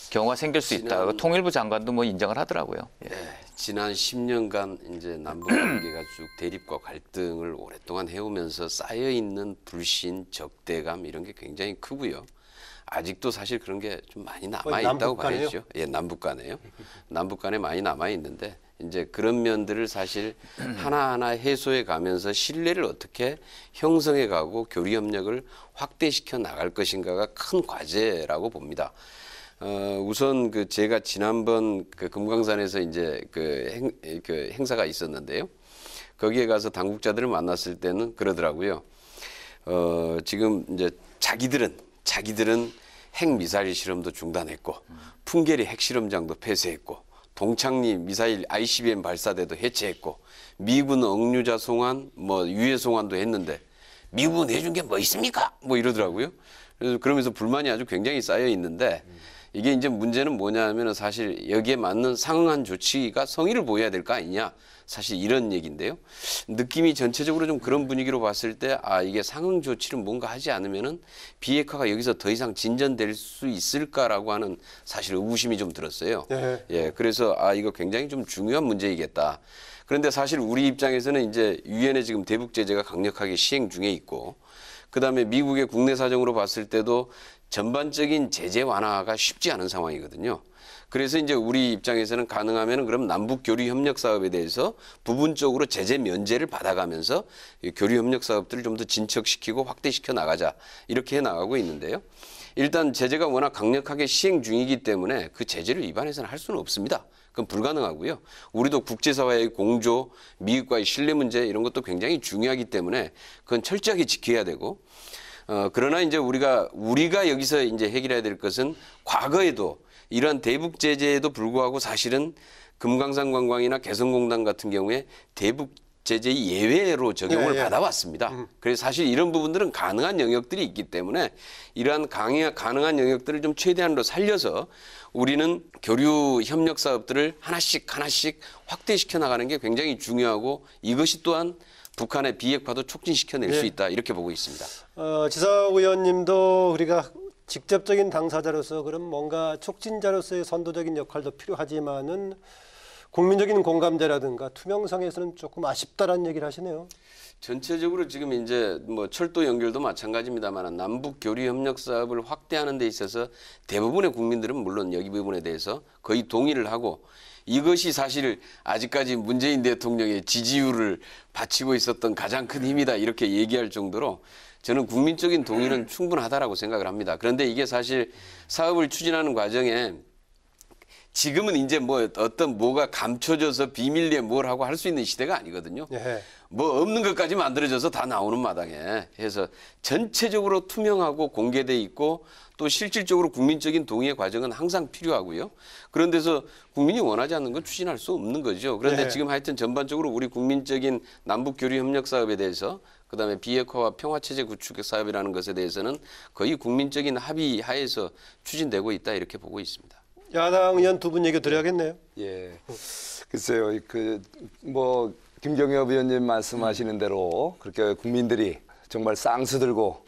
경우가 생길 수 있다. 통일부 장관도 뭐 인정을 하더라고요. 네, 지난 10년간 이제 남북 관계가 쭉 대립과 갈등을 오랫동안 해오면서 쌓여 있는 불신, 적대감 이런 게 굉장히 크고요. 아직도 사실 그런 게 좀 많이 남아 있다고 봐야죠. 예, 남북 간에요. 남북 간에 많이 남아 있는데 이제 그런 면들을 사실 하나하나 해소해 가면서 신뢰를 어떻게 형성해 가고 교류 협력을 확대시켜 나갈 것인가가 큰 과제라고 봅니다. 우선 그 제가 지난번 그 금강산에서 이제 그 행사가 있었는데요. 거기에 가서 당국자들을 만났을 때는 그러더라고요. 지금 이제 자기들은 핵 미사일 실험도 중단했고 풍계리 핵실험장도 폐쇄했고 동창리 미사일 ICBM 발사대도 해체했고 미군 억류자 송환 뭐 유해 송환도 했는데 미국은 해준 게 뭐 있습니까? 뭐 이러더라고요. 그래서 그러면서 불만이 아주 굉장히 쌓여 있는데 이게 이제 문제는 뭐냐면은 사실 여기에 맞는 상응한 조치가 성의를 보여야 될 거 아니냐. 사실 이런 얘기인데요. 느낌이 전체적으로 좀 그런 분위기로 봤을 때 이게 상응 조치를 뭔가 하지 않으면은 비핵화가 여기서 더 이상 진전될 수 있을까라고 하는 사실 의구심이 좀 들었어요. 예, 그래서 이거 굉장히 좀 중요한 문제이겠다. 그런데 사실 우리 입장에서는 이제 유엔의 지금 대북 제재가 강력하게 시행 중에 있고 그다음에 미국의 국내 사정으로 봤을 때도 전반적인 제재 완화가 쉽지 않은 상황이거든요. 그래서 이제 우리 입장에서는 가능하면 그럼 남북 교류 협력 사업에 대해서 부분적으로 제재 면제를 받아가면서 교류 협력 사업들을 좀 더 진척시키고 확대시켜 나가자 이렇게 해 나가고 있는데요. 일단 제재가 워낙 강력하게 시행 중이기 때문에 그 제재를 위반해서는 할 수는 없습니다. 그건 불가능하고요. 우리도 국제사회의 공조, 미국과의 신뢰 문제 이런 것도 굉장히 중요하기 때문에 그건 철저하게 지켜야 되고 그러나 이제 우리가 여기서 이제 해결해야 될 것은 과거에도 이러한 대북 제재에도 불구하고 사실은 금강산 관광이나 개성공단 같은 경우에 대북 제재 예외로 적용을 받아왔습니다. 그래서 사실 이런 부분들은 가능한 영역들이 있기 때문에 이러한 가능한 영역들을 좀 최대한으로 살려서 우리는 교류 협력 사업들을 하나씩 확대시켜 나가는 게 굉장히 중요하고 이것이 또한 북한의 비핵화도 촉진시켜낼 수 있다 이렇게 보고 있습니다. 지사 의원님도 우리가 직접적인 당사자로서 그럼 뭔가 촉진자로서의 선도적인 역할도 필요하지만은 국민적인 공감대라든가 투명성에서는 조금 아쉽다라는 얘기를 하시네요. 전체적으로 지금 이제 뭐 철도 연결도 마찬가지입니다만 남북 교류 협력 사업을 확대하는 데 있어서 대부분의 국민들은 물론 여기 부분에 대해서 거의 동의를 하고 이것이 사실 아직까지 문재인 대통령의 지지율을 바치고 있었던 가장 큰 힘이다 이렇게 얘기할 정도로 저는 국민적인 동의는 충분하다라고 생각을 합니다. 그런데 이게 사실 사업을 추진하는 과정에 지금은 이제 뭐 어떤 뭐가 감춰져서 비밀리에 뭘 하고 할 수 있는 시대가 아니거든요. 뭐 없는 것까지 만들어져서 다 나오는 마당에 해서 전체적으로 투명하고 공개돼 있고 또 실질적으로 국민적인 동의의 과정은 항상 필요하고요. 그런 데서 국민이 원하지 않는 건 추진할 수 없는 거죠. 그런데 지금 하여튼 전반적으로 우리 국민적인 남북 교류 협력 사업에 대해서 그다음에 비핵화와 평화체제 구축 사업이라는 것에 대해서는 거의 국민적인 합의 하에서 추진되고 있다 이렇게 보고 있습니다. 야당 의원 두 분 얘기 드려야겠네요. 예. 글쎄요, 뭐 김경엽 의원님 말씀하시는 대로 그렇게 국민들이 정말 쌍수 들고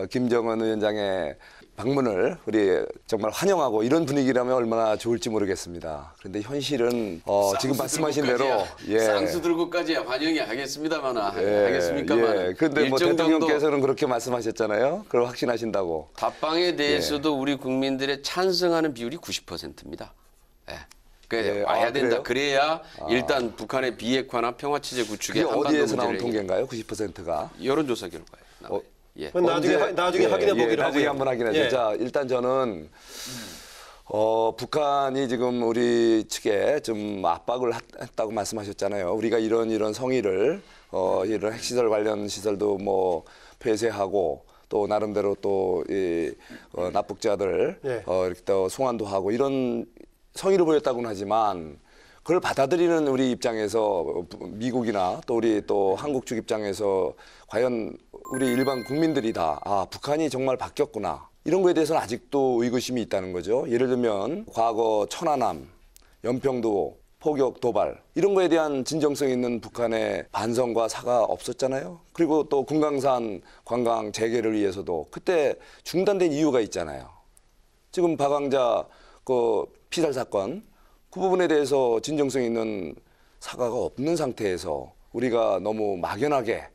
김정은 위원장의 방문을 우리 정말 환영하고 이런 분위기라면 얼마나 좋을지 모르겠습니다. 그런데 현실은 지금 말씀하신 대로 쌍수 들고까지 환영이 하겠습니다만 하겠습니까만 그런데 뭐 대통령께서는 그렇게 말씀하셨잖아요. 그걸 확신하신다고. 답방에 대해서도 우리 국민들의 찬성하는 비율이 90%입니다. 와야 된다. 그래요? 그래야 일단 북한의 비핵화나 평화체제 구축에 그게 어디에서 나온 통계인가요? 90%가? 여론조사 결과에 나와요. 그건 나중에 확인해 보기로 나중에 하고요. 한번 확인하죠. 자, 일단 저는 북한이 지금 우리 측에 좀 압박을 했다고 말씀하셨잖아요. 우리가 이런 성의를 이런 핵시설 관련 시설도 뭐 폐쇄하고 또 나름대로 또 이 납북자들 이렇게 또 송환도 하고 이런 성의를 보였다고는 하지만 그걸 받아들이는 우리 입장에서 미국이나 또 우리 또 한국 측 입장에서 과연 우리 일반 국민들이 다 북한이 정말 바뀌었구나 이런 거에 대해서는 아직도 의구심이 있다는 거죠. 예를 들면 과거 천안함, 연평도, 포격, 도발 이런 거에 대한 진정성 있는 북한의 반성과 사과 없었잖아요. 그리고 또 금강산 관광 재개를 위해서도 그때 중단된 이유가 있잖아요. 지금 박광자 그 피살 사건 그 부분에 대해서 진정성 있는 사과가 없는 상태에서 우리가 너무 막연하게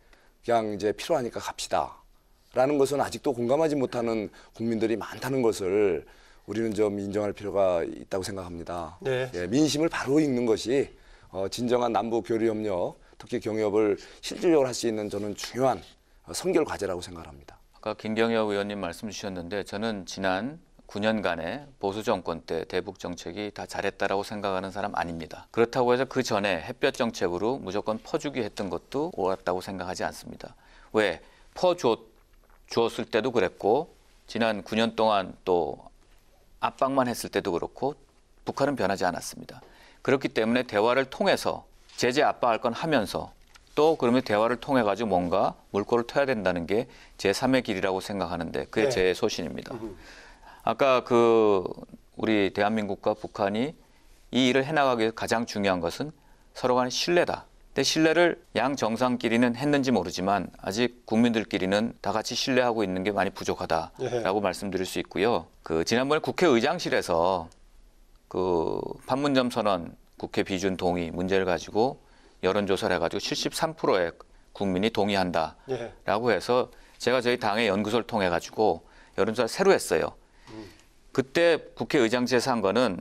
그냥 이제 필요하니까 갑시다라는 것은 아직도 공감하지 못하는 국민들이 많다는 것을 우리는 좀 인정할 필요가 있다고 생각합니다. 민심을 바로 읽는 것이 진정한 남북 교류 협력, 특히 경협을 실질적으로 할 수 있는 저는 중요한 선결 과제라고 생각합니다. 아까 김경엽 의원님 말씀 주셨는데 저는 지난 9년간의 보수 정권 때 대북 정책이 다 잘했다라고 생각하는 사람 아닙니다. 그렇다고 해서 그 전에 햇볕 정책으로 무조건 퍼주기 했던 것도 옳았다고 생각하지 않습니다. 왜? 퍼주었을 때도 그랬고 지난 9년 동안 또 압박만 했을 때도 그렇고 북한은 변하지 않았습니다. 그렇기 때문에 대화를 통해서 제재 압박할 건 하면서 또 그러면 대화를 통해 가지고 뭔가 물꼬를 터야 된다는 게 제3의 길이라고 생각하는데 그게 제 소신입니다. 아까 우리 대한민국과 북한이 이 일을 해나가기 위해서 가장 중요한 것은 서로 간의 신뢰다. 근데 신뢰를 양 정상끼리는 했는지 모르지만 아직 국민들끼리는 다 같이 신뢰하고 있는 게 많이 부족하다라고 말씀드릴 수 있고요. 지난번에 국회의장실에서 판문점 선언 국회 비준 동의 문제를 가지고 여론조사를 해가지고 73%의 국민이 동의한다라고 해서 제가 저희 당의 연구소를 통해 가지고 여론조사를 새로 했어요. 그때 국회의장실에서 한 거는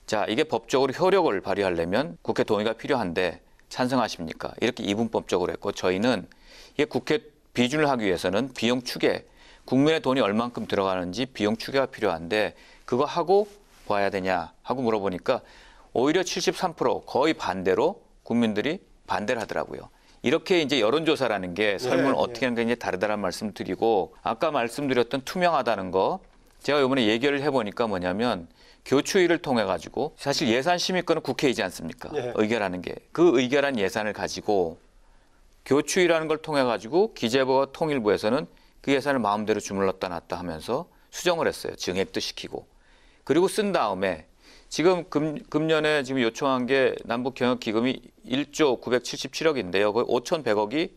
자 이게 법적으로 효력을 발휘하려면 국회 동의가 필요한데 찬성하십니까? 이렇게 이분법적으로 했고 저희는 이게 국회 비준을 하기 위해서는 비용 축에 국민의 돈이 얼만큼 들어가는지 비용 추계가 필요한데 그거 하고 봐야 되냐 하고 물어보니까 오히려 73% 거의 반대로 국민들이 반대를 하더라고요. 이렇게 이제 여론조사라는 게 설문을 어떻게 하는 게 이제 다르다는 말씀 드리고 아까 말씀드렸던 투명하다는 거 제가 이번에 얘기를 해보니까 뭐냐면 교추위를 통해 가지고 사실 예산 심의권은 국회이지 않습니까? 의결하는 게 그 의결한 예산을 가지고 교추위라는 걸 통해 가지고 기재부와 통일부에서는 그 예산을 마음대로 주물렀다 놨다 하면서 수정을 했어요. 증액도 시키고. 그리고 쓴 다음에 지금 금년에 지금 요청한 게 남북경협기금이 1조 977억인데요. 거의 5,100억이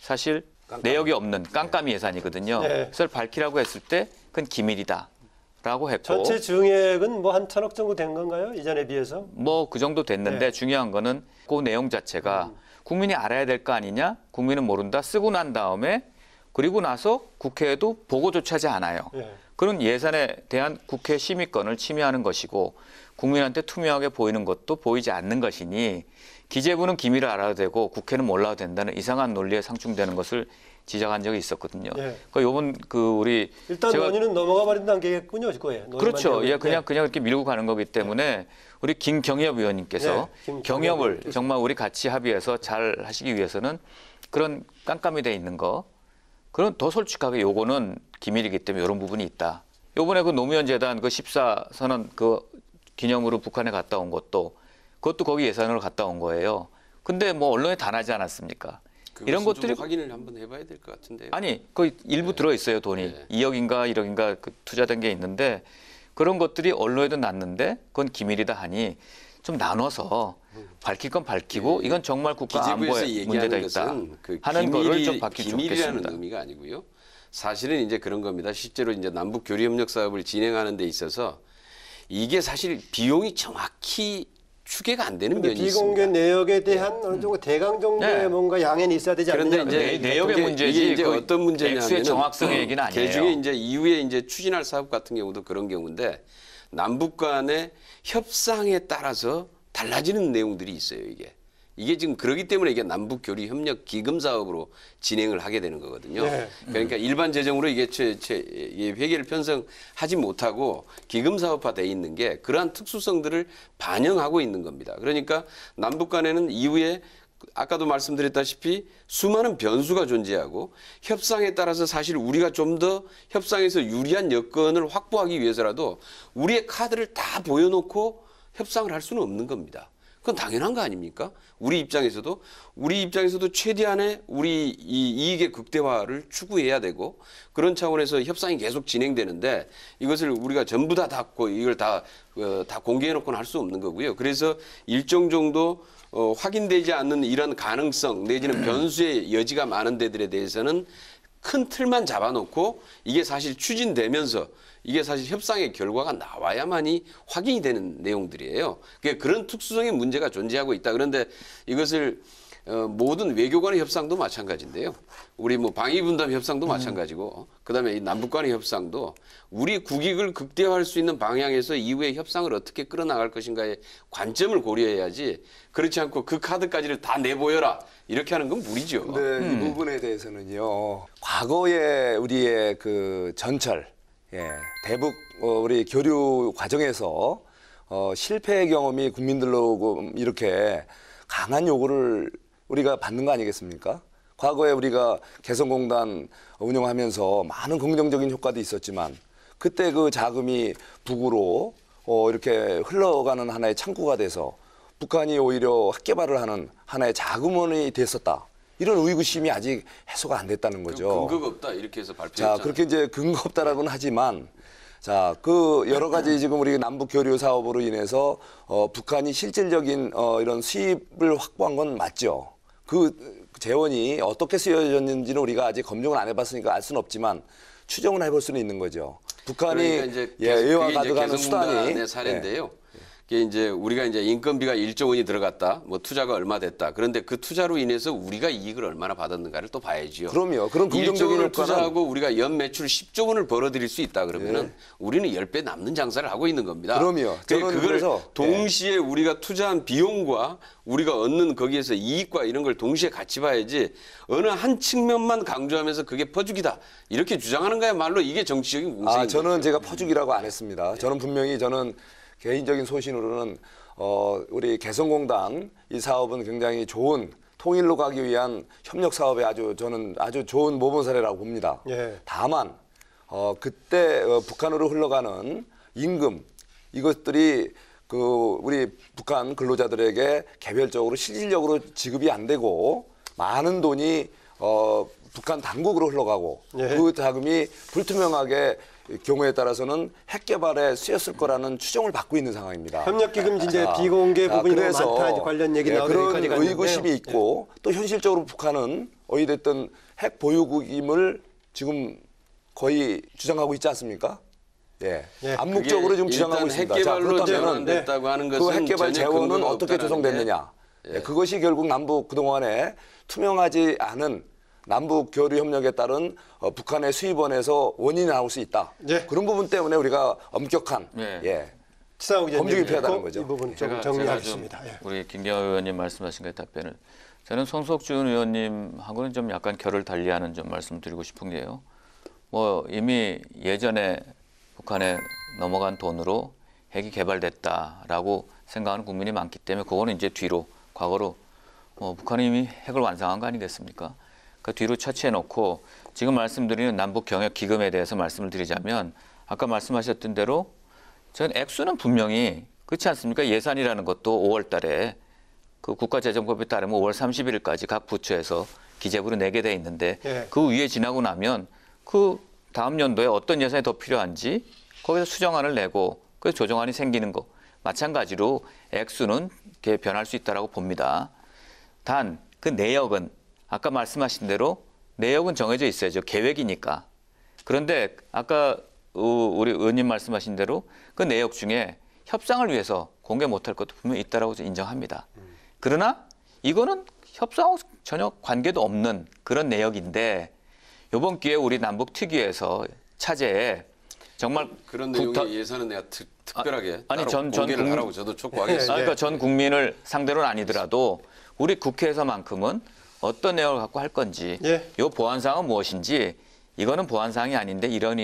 사실 내역이 없는 깜깜이 예산이거든요. 그래서 밝히라고 했을 때 그건 기밀이다라고 했고. 전체 증액은 뭐 한 1,000억 정도 된 건가요? 이전에 비해서? 뭐 그 정도 됐는데 중요한 거는 그 내용 자체가 국민이 알아야 될 거 아니냐? 국민은 모른다. 쓰고 난 다음에 그리고 나서 국회에도 보고조차 하지 않아요. 그런 예산에 대한 국회 심의권을 침해하는 것이고 국민한테 투명하게 보이는 것도 보이지 않는 것이니 기재부는 기밀을 알아야 되고 국회는 몰라도 된다는 이상한 논리에 상충되는 것을 지적한 적이 있었거든요. 그 요번 우리 일단 논의는 넘어가 버린 단계겠군요, 그거에. 그렇죠. 예, 그냥 이렇게 밀고 가는 거기 때문에 우리 김경협 의원님께서 경협을 정말 우리 같이 합의해서 잘 하시기 위해서는 그런 깜깜이 돼 있는 거, 그런 더 솔직하게 요거는 기밀이기 때문에 이런 부분이 있다. 요번에 그 노무현 재단 그 14선언 그 기념으로 북한에 갔다 온 그것도 거기 예산으로 갔다 온 거예요. 근데 뭐 언론에 다 나지 않았습니까? 이런 것들이 확인을 한번 해봐야 될 것 같은데요. 아니, 그 일부 들어 있어요, 돈이. 2억인가 1억인가 그 투자된 게 있는데 그런 것들이 언론에도 났는데 그건 기밀이다 하니 좀 나눠서 밝힐 건 밝히고 이건 정말 국가 안보에 문제가 있다 하는 거를 좀 밝히면 좋겠습니다. 기밀이라는 의미가 아니고요. 사실은 이제 그런 겁니다. 실제로 이제 남북 교류 협력 사업을 진행하는 데 있어서 이게 사실 비용이 정확히 추계가 안 되는 면이 있습니다. 비공개 내역에 대한 어느 정도 대강 정도의 뭔가 양해는 있어야 되지 않느냐. 그런데 이제 내역의 문제지 이게 이제 어떤 문제냐면 액수의 정확성의 얘기는 아니에요. 개중에 이제 이후에 이제 추진할 사업 같은 경우도 그런 경우인데 남북 간의 협상에 따라서 달라지는 내용들이 있어요. 이게 지금 그러기 때문에 이게 남북 교류 협력 기금 사업으로 진행을 하게 되는 거거든요. 그러니까 일반 재정으로 이게 회계를 편성하지 못하고 기금 사업화돼 있는 게 그러한 특수성들을 반영하고 있는 겁니다. 그러니까 남북 간에는 이후에 아까도 말씀드렸다시피 수많은 변수가 존재하고 협상에 따라서 사실 우리가 좀 더 협상에서 유리한 여건을 확보하기 위해서라도 우리의 카드를 다 보여놓고 협상을 할 수는 없는 겁니다. 그건 당연한 거 아닙니까? 우리 입장에서도 최대한의 우리 이익의 극대화를 추구해야 되고 그런 차원에서 협상이 계속 진행되는데 이것을 우리가 전부 다 닫고 이걸 다 공개해놓고는 할 수 없는 거고요. 그래서 일정 정도 확인되지 않는 이런 가능성 내지는 변수의 여지가 많은 데들에 대해서는 큰 틀만 잡아놓고 이게 사실 추진되면서 이게 사실 협상의 결과가 나와야만이 확인이 되는 내용들이에요. 그런 특수성의 문제가 존재하고 있다. 그런데 이것을 모든 외교 간의 협상도 마찬가지인데요. 우리 뭐 방위분담 협상도 마찬가지고 그다음에 이 남북 간의 협상도 우리 국익을 극대화할 수 있는 방향에서 이후에 협상을 어떻게 끌어나갈 것인가의 관점을 고려해야지 그렇지 않고 그 카드까지를 다 내보여라 이렇게 하는 건 무리죠. 근데 이 부분에 대해서는요. 과거에 우리의 그 전철 대북 우리 교류 과정에서 실패의 경험이 국민들로 이렇게 강한 요구를 우리가 받는 거 아니겠습니까? 과거에 우리가 개성공단 운영하면서 많은 긍정적인 효과도 있었지만 그때 그 자금이 북으로 이렇게 흘러가는 하나의 창구가 돼서 북한이 오히려 핵개발을 하는 하나의 자금원이 됐었다. 이런 의구심이 아직 해소가 안 됐다는 거죠. 근거가 없다 이렇게 해서 발표했잖아요. 자, 그렇게 이제 근거 없다라고는 하지만 자, 그 여러 가지 지금 우리 남북 교류 사업으로 인해서 북한이 실질적인 이런 수입을 확보한 건 맞죠. 그 재원이 어떻게 쓰여졌는지는 우리가 아직 검증을 안 해봤으니까 알 수는 없지만 추정은 해볼 수는 있는 거죠. 북한이 그러니까 이제 이와 그게 이제 가져가는 수단이 개성공단의 사례인데요. 그게 이제 우리가 이제 인건비가 1조 원이 들어갔다, 뭐 투자가 얼마 됐다. 그런데 그 투자로 인해서 우리가 이익을 얼마나 받았는가를 또 봐야지요. 그럼요. 그런 1조 긍정적인 원을 효과는 투자하고 우리가 연 매출 10조 원을 벌어들일 수 있다 그러면은 예. 우리는 10배 남는 장사를 하고 있는 겁니다. 그럼요. 저는 그걸 그래서, 동시에 우리가 투자한 비용과 우리가 얻는 거기에서 이익과 이런 걸 동시에 같이 봐야지 어느 한 측면만 강조하면서 그게 퍼주기다 이렇게 주장하는 거야말로 이게 정치적인 공세인 저는 거죠. 제가 퍼주기라고 안 했습니다. 저는 분명히 개인적인 소신으로는 우리 개성공단 이 사업은 굉장히 좋은 통일로 가기 위한 협력 사업에 저는 아주 좋은 모범 사례라고 봅니다. 예. 다만 그때 북한으로 흘러가는 임금 이것들이 우리 북한 근로자들에게 개별적으로 실질적으로 지급이 안 되고 많은 돈이 북한 당국으로 흘러가고 예. 그 자금이 불투명하게 경우에 따라서는 핵 개발에 쓰였을 거라는 추정을 받고 있는 상황입니다. 협력기금 이제 비공개 부분이 너무 많다 관련 얘기 나오고 그런 여기까지 갔는데요. 의구심이 있고 또 현실적으로 북한은 어찌됐든 핵 보유국임을 지금 거의 주장하고 있지 않습니까? 예. 예. 암묵적으로 지금 주장하고 있습니다. 핵 개발로 재원 그렇다면 됐다고 하는 그 것은 핵 개발 전혀 재원은 근거가 어떻게 없다는 조성됐느냐? 게, 예. 그것이 결국 남북 그동안에 투명하지 않은 남북 교류 협력에 따른 북한의 수입원에서 원인이 나올 수 있다. 예. 그런 부분 때문에 우리가 엄격한 예. 치사하고 검증이 필요하다는 거죠. 이 부분 좀 제가 정리하겠습니다. 좀 예. 우리 김경호 의원님 말씀하신 거에 답변을 저는 송석준 의원님하고는 좀 약간 결을 달리하는 좀 말씀드리고 싶은 게요. 뭐 이미 예전에 북한에 넘어간 돈으로 핵이 개발됐다라고 생각하는 국민이 많기 때문에 그거는 이제 뒤로 과거로 북한이 이미 핵을 완성한 거 아니겠습니까? 그 뒤로 처치해 놓고 지금 말씀드리는 남북 경협 기금에 대해서 말씀을 드리자면 아까 말씀하셨던 대로 전 액수는 분명히 그렇지 않습니까? 예산이라는 것도 5월 달에 그 국가재정법에 따르면 5월 31일까지 각 부처에서 기재부로 내게 돼 있는데 예. 그 위에 지나고 나면 그 다음 연도에 어떤 예산이 더 필요한지 거기서 수정안을 내고 그래서 조정안이 생기는 거 마찬가지로 액수는 이렇게 변할 수 있다라고 봅니다. 단 그 내역은 아까 말씀하신 대로 내역은 정해져 있어야죠. 계획이니까. 그런데 아까 우리 의원님 말씀하신 대로 그 내역 중에 협상을 위해서 공개 못할 것도 분명히 있다라고 인정합니다. 그러나 이거는 협상하고 전혀 관계도 없는 그런 내역인데 이번 기회에 우리 남북 특위에서 차제에 정말 그런 내용의 예산은 내가 특별하게 아니, 따로 공개를 하라고 저도 촉구하겠습니다. 그러니까 전 국민을 상대로는 아니더라도 우리 국회에서만큼은 어떤 내용을 갖고 할 건지 예. 이 보완사항은 무엇인지 이거는 보완사항이 아닌데 이런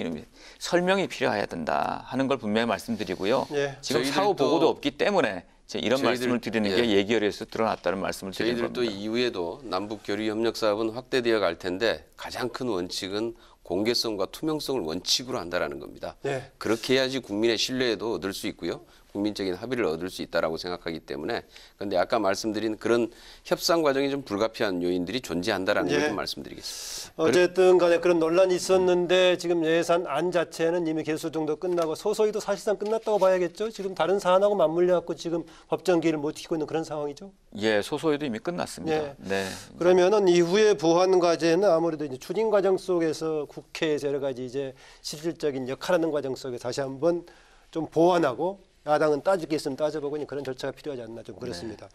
설명이 필요해야 된다 하는 걸 분명히 말씀드리고요. 예. 지금 저희들이 사후 또- 보고도 없기 때문에 이런 말씀을 드리는 게 예. 예결위에서 드러났다는 말씀을 드리는 저희들도 겁니다. 이후에도 남북 교류 협력 사업은 확대되어 갈 텐데 가장 큰 원칙은 공개성과 투명성을 원칙으로 한다라는 겁니다. 예. 그렇게 해야지 국민의 신뢰도 얻을 수 있고요. 국민적인 합의를 얻을 수 있다라고 생각하기 때문에 그런데 아까 말씀드린 그런 협상 과정이 좀 불가피한 요인들이 존재한다라는 예. 걸 좀 말씀드리겠습니다. 어쨌든 간에 그런 논란이 있었는데 지금 예산안 자체는 이미 개수 정도 끝나고 소소히도 사실상 끝났다고 봐야겠죠. 지금 다른 사안하고 맞물려 갖고 지금 법정기를 못 지키고 있는 그런 상황이죠. 예, 소소에도 이미 끝났습니다. 예. 네. 그러면은 이후에 보완 과제는 아무래도 이제 추진 과정 속에서 국회에서 여러 가지 이제 실질적인 역할하는 과정 속에 다시 한번 좀 보완하고 야당은 따질 게 있으면 따져보고 그런 절차가 필요하지 않나 좀 그렇습니다.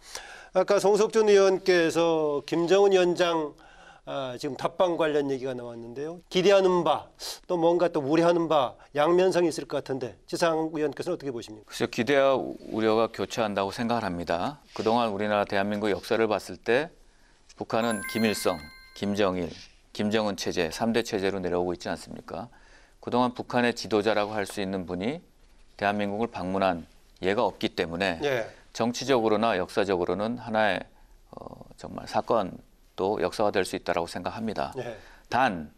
아까 송석준 의원께서 김정은 위원장 지금 답방 관련 얘기가 나왔는데요. 기대하는 바 또 뭔가 또 우려하는 바 양면성이 있을 것 같은데 지상 의원께서는 어떻게 보십니까? 그래서 기대와 우려가 교차한다고 생각을 합니다. 그동안 우리나라 대한민국 역사를 봤을 때 북한은 김일성, 김정일, 김정은 체제, 3대 체제로 내려오고 있지 않습니까? 그동안 북한의 지도자라고 할 수 있는 분이 대한민국을 방문한 예가 없기 때문에 예. 정치적으로나 역사적으로는 하나의 정말 사건도 역사가 될 수 있다고 생각합니다. 예. 단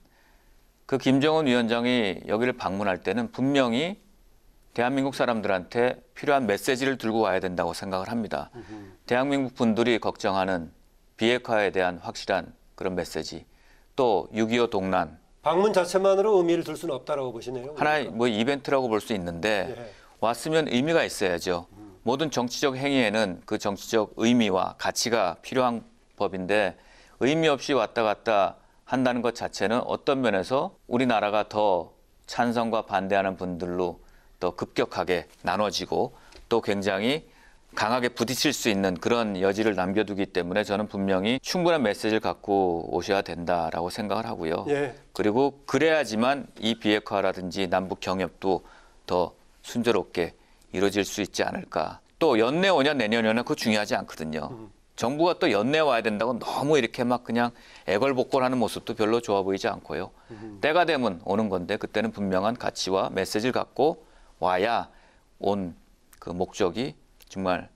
그 김정은 위원장이 여기를 방문할 때는 분명히 대한민국 사람들한테 필요한 메시지를 들고 와야 된다고 생각을 합니다. 대한민국 분들이 걱정하는 비핵화에 대한 확실한 그런 메시지, 또 6.25 동란, 방문 자체만으로 의미를 둘 수는 없다라고 보시네요. 하나의 뭐 이벤트라고 볼 수 있는데 예. 왔으면 의미가 있어야죠. 모든 정치적 행위에는 그 정치적 의미와 가치가 필요한 법인데 의미 없이 왔다 갔다 한다는 것 자체는 어떤 면에서 우리나라가 더 찬성과 반대하는 분들로 더 급격하게 나눠지고 또 굉장히 강하게 부딪힐 수 있는 그런 여지를 남겨두기 때문에 저는 분명히 충분한 메시지를 갖고 오셔야 된다라고 생각을 하고요. 예. 그리고 그래야지만 이 비핵화라든지 남북 경협도 더 순조롭게 이루어질 수 있지 않을까. 또 연내 오냐 내년 오냐 그거 중요하지 않거든요. 정부가 또 연내 와야 된다고 너무 이렇게 막 그냥 애걸복걸하는 모습도 별로 좋아 보이지 않고요. 때가 되면 오는 건데 그때는 분명한 가치와 메시지를 갖고 와야 온 그 목적이 정말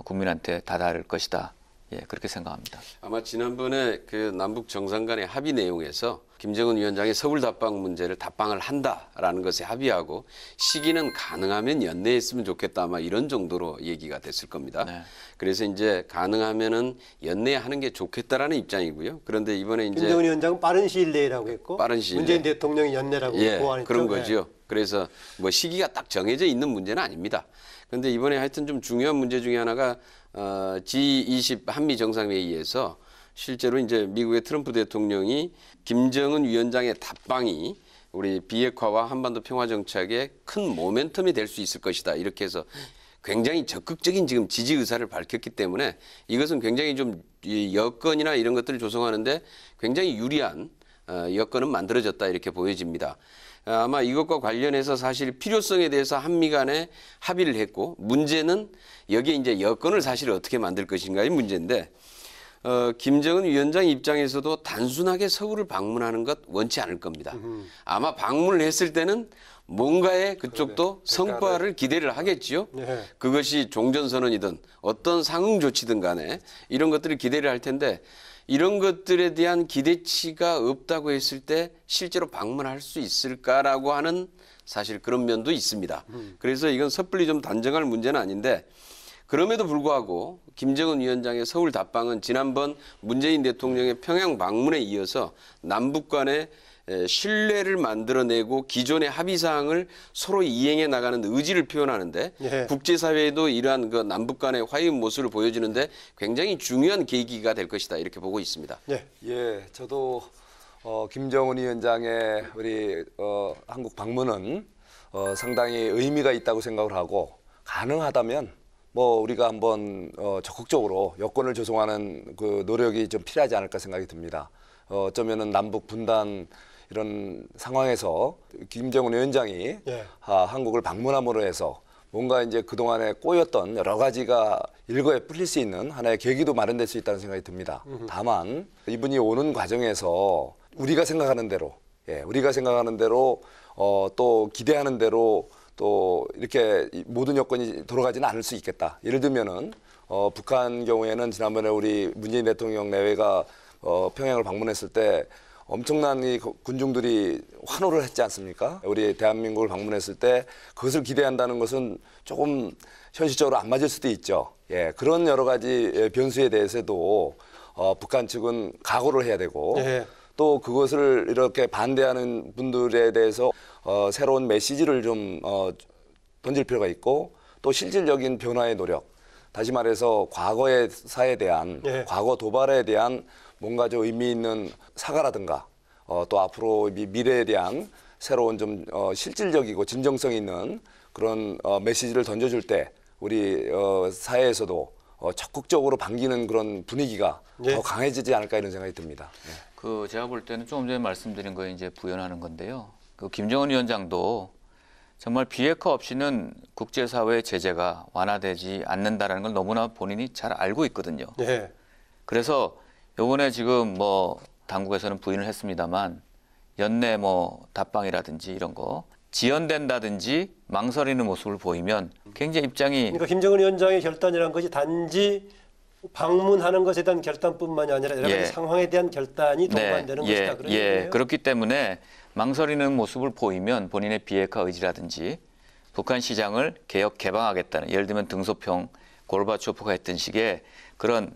국민한테 다다를 것이다. 예, 그렇게 생각합니다. 아마 지난번에 그 남북 정상 간의 합의 내용에서 김정은 위원장이 서울 답방 문제를 답방을 한다라는 것에 합의하고 시기는 가능하면 연내에 했으면 좋겠다 아마 이런 정도로 얘기가 됐을 겁니다. 네. 그래서 이제 가능하면은 연내에 하는 게 좋겠다라는 입장이고요. 그런데 이번에 이제 김정은 위원장은 빠른 시일 내라고 했고 빠른 시일 문재인 내. 대통령이 연내라고 예, 고안했죠. 그런 거죠. 그래서 뭐 시기가 딱 정해져 있는 문제는 아닙니다. 그런데 이번에 하여튼 좀 중요한 문제 중에 하나가 G20 한미 정상회의에서 실제로 이제 미국의 트럼프 대통령이 김정은 위원장의 답방이 우리 비핵화와 한반도 평화 정착에 큰 모멘텀이 될 수 있을 것이다. 이렇게 해서 굉장히 적극적인 지금 지지 의사를 밝혔기 때문에 이것은 굉장히 좀 이 여건이나 이런 것들을 조성하는데 굉장히 유리한 여건은 만들어졌다 이렇게 보여집니다. 아마 이것과 관련해서 사실 필요성에 대해서 한미 간에 합의를 했고 문제는 여기에 이제 여건을 사실 어떻게 만들 것인가의 문제인데 김정은 위원장 입장에서도 단순하게 서울을 방문하는 것 원치 않을 겁니다. 아마 방문을 했을 때는 뭔가의 그쪽도 성과를 기대를 하겠지요. 네. 그것이 종전선언이든 어떤 상응 조치든 간에 이런 것들을 기대를 할 텐데 이런 것들에 대한 기대치가 없다고 했을 때 실제로 방문할 수 있을까라고 하는 사실 그런 면도 있습니다. 그래서 이건 섣불리 좀 단정할 문제는 아닌데 그럼에도 불구하고 김정은 위원장의 서울 답방은 지난번 문재인 대통령의 평양 방문에 이어서 남북 간의 신뢰를 만들어내고 기존의 합의사항을 서로 이행해 나가는 의지를 표현하는데 예. 국제사회에도 이러한 그 남북 간의 화해의 모습을 보여주는데 굉장히 중요한 계기가 될 것이다 이렇게 보고 있습니다. 네. 예, 저도 김정은 위원장의 우리 한국 방문은 상당히 의미가 있다고 생각을 하고 가능하다면 뭐 우리가 한번 적극적으로 여건을 조성하는 그 노력이 좀 필요하지 않을까 생각이 듭니다. 어쩌면은 남북 분단 이런 상황에서 김정은 위원장이 예. 한국을 방문함으로 해서 뭔가 이제 그동안에 꼬였던 여러 가지가 일거에 풀릴 수 있는 하나의 계기도 마련될 수 있다는 생각이 듭니다. 다만 이분이 오는 과정에서 우리가 생각하는 대로, 우리가 생각하는 대로 또 기대하는 대로 또 이렇게 모든 여건이 돌아가지는 않을 수 있겠다. 예를 들면은 북한 경우에는 지난번에 우리 문재인 대통령 내외가 평양을 방문했을 때 엄청난 이 군중들이 환호를 했지 않습니까? 우리 대한민국을 방문했을 때 그것을 기대한다는 것은 조금 현실적으로 안 맞을 수도 있죠. 예, 그런 여러 가지 변수에 대해서도 북한 측은 각오를 해야 되고 예. 또 그것을 이렇게 반대하는 분들에 대해서 새로운 메시지를 좀 던질 필요가 있고 또 실질적인 변화의 노력, 다시 말해서 과거의 사에 대한 예. 과거 도발에 대한 뭔가 좀 의미 있는 사과라든가 또 앞으로 미래에 대한 새로운 좀 실질적이고 진정성 있는 그런 메시지를 던져줄 때 우리 사회에서도 적극적으로 반기는 그런 분위기가 예. 더 강해지지 않을까 이런 생각이 듭니다. 그 제가 볼 때는 조금 전에 말씀드린 거에 이제 부연하는 건데요. 그 김정은 위원장도 정말 비핵화 없이는 국제사회의 제재가 완화되지 않는다라는 걸 너무나 본인이 잘 알고 있거든요. 예. 그래서 요번에 지금 뭐 당국에서는 부인을 했습니다만 연내 뭐 답방이라든지 이런 거 지연된다든지 망설이는 모습을 보이면 굉장히 입장이 그러니까 김정은 위원장의 결단이라는 것이 단지 방문하는 것에 대한 결단뿐만이 아니라 여러 가지 예. 상황에 대한 결단이 동반되는 것이다. 그런 얘기예요. 그렇기 때문에 망설이는 모습을 보이면 본인의 비핵화 의지라든지 북한 시장을 개혁 개방하겠다는 예를 들면 등소평 고르바초프가 했던 식의 그런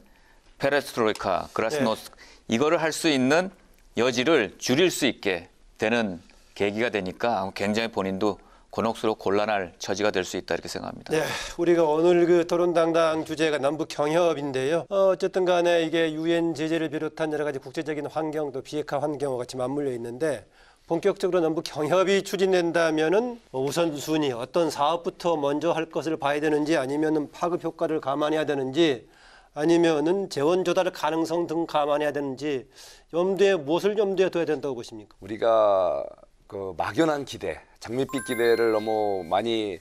페레스트로이카, 그라스노스 이거를 할 수 있는 여지를 줄일 수 있게 되는 계기가 되니까 굉장히 본인도 곤혹스럽고 곤란할 처지가 될 수 있다 이렇게 생각합니다. 네, 우리가 오늘 그 토론당당 주제가 남북 경협인데요. 어쨌든 간에 이게 유엔 제재를 비롯한 여러 가지 국제적인 환경 또 비핵화 환경과 같이 맞물려 있는데 본격적으로 남북 경협이 추진된다면은 우선순위 어떤 사업부터 먼저 할 것을 봐야 되는지 아니면은 파급 효과를 감안해야 되는지 아니면은 재원 조달 가능성 등 감안해야 되는지 무엇을 염두에 둬야 된다고 보십니까? 우리가 그 막연한 기대, 장밋빛 기대를 너무 많이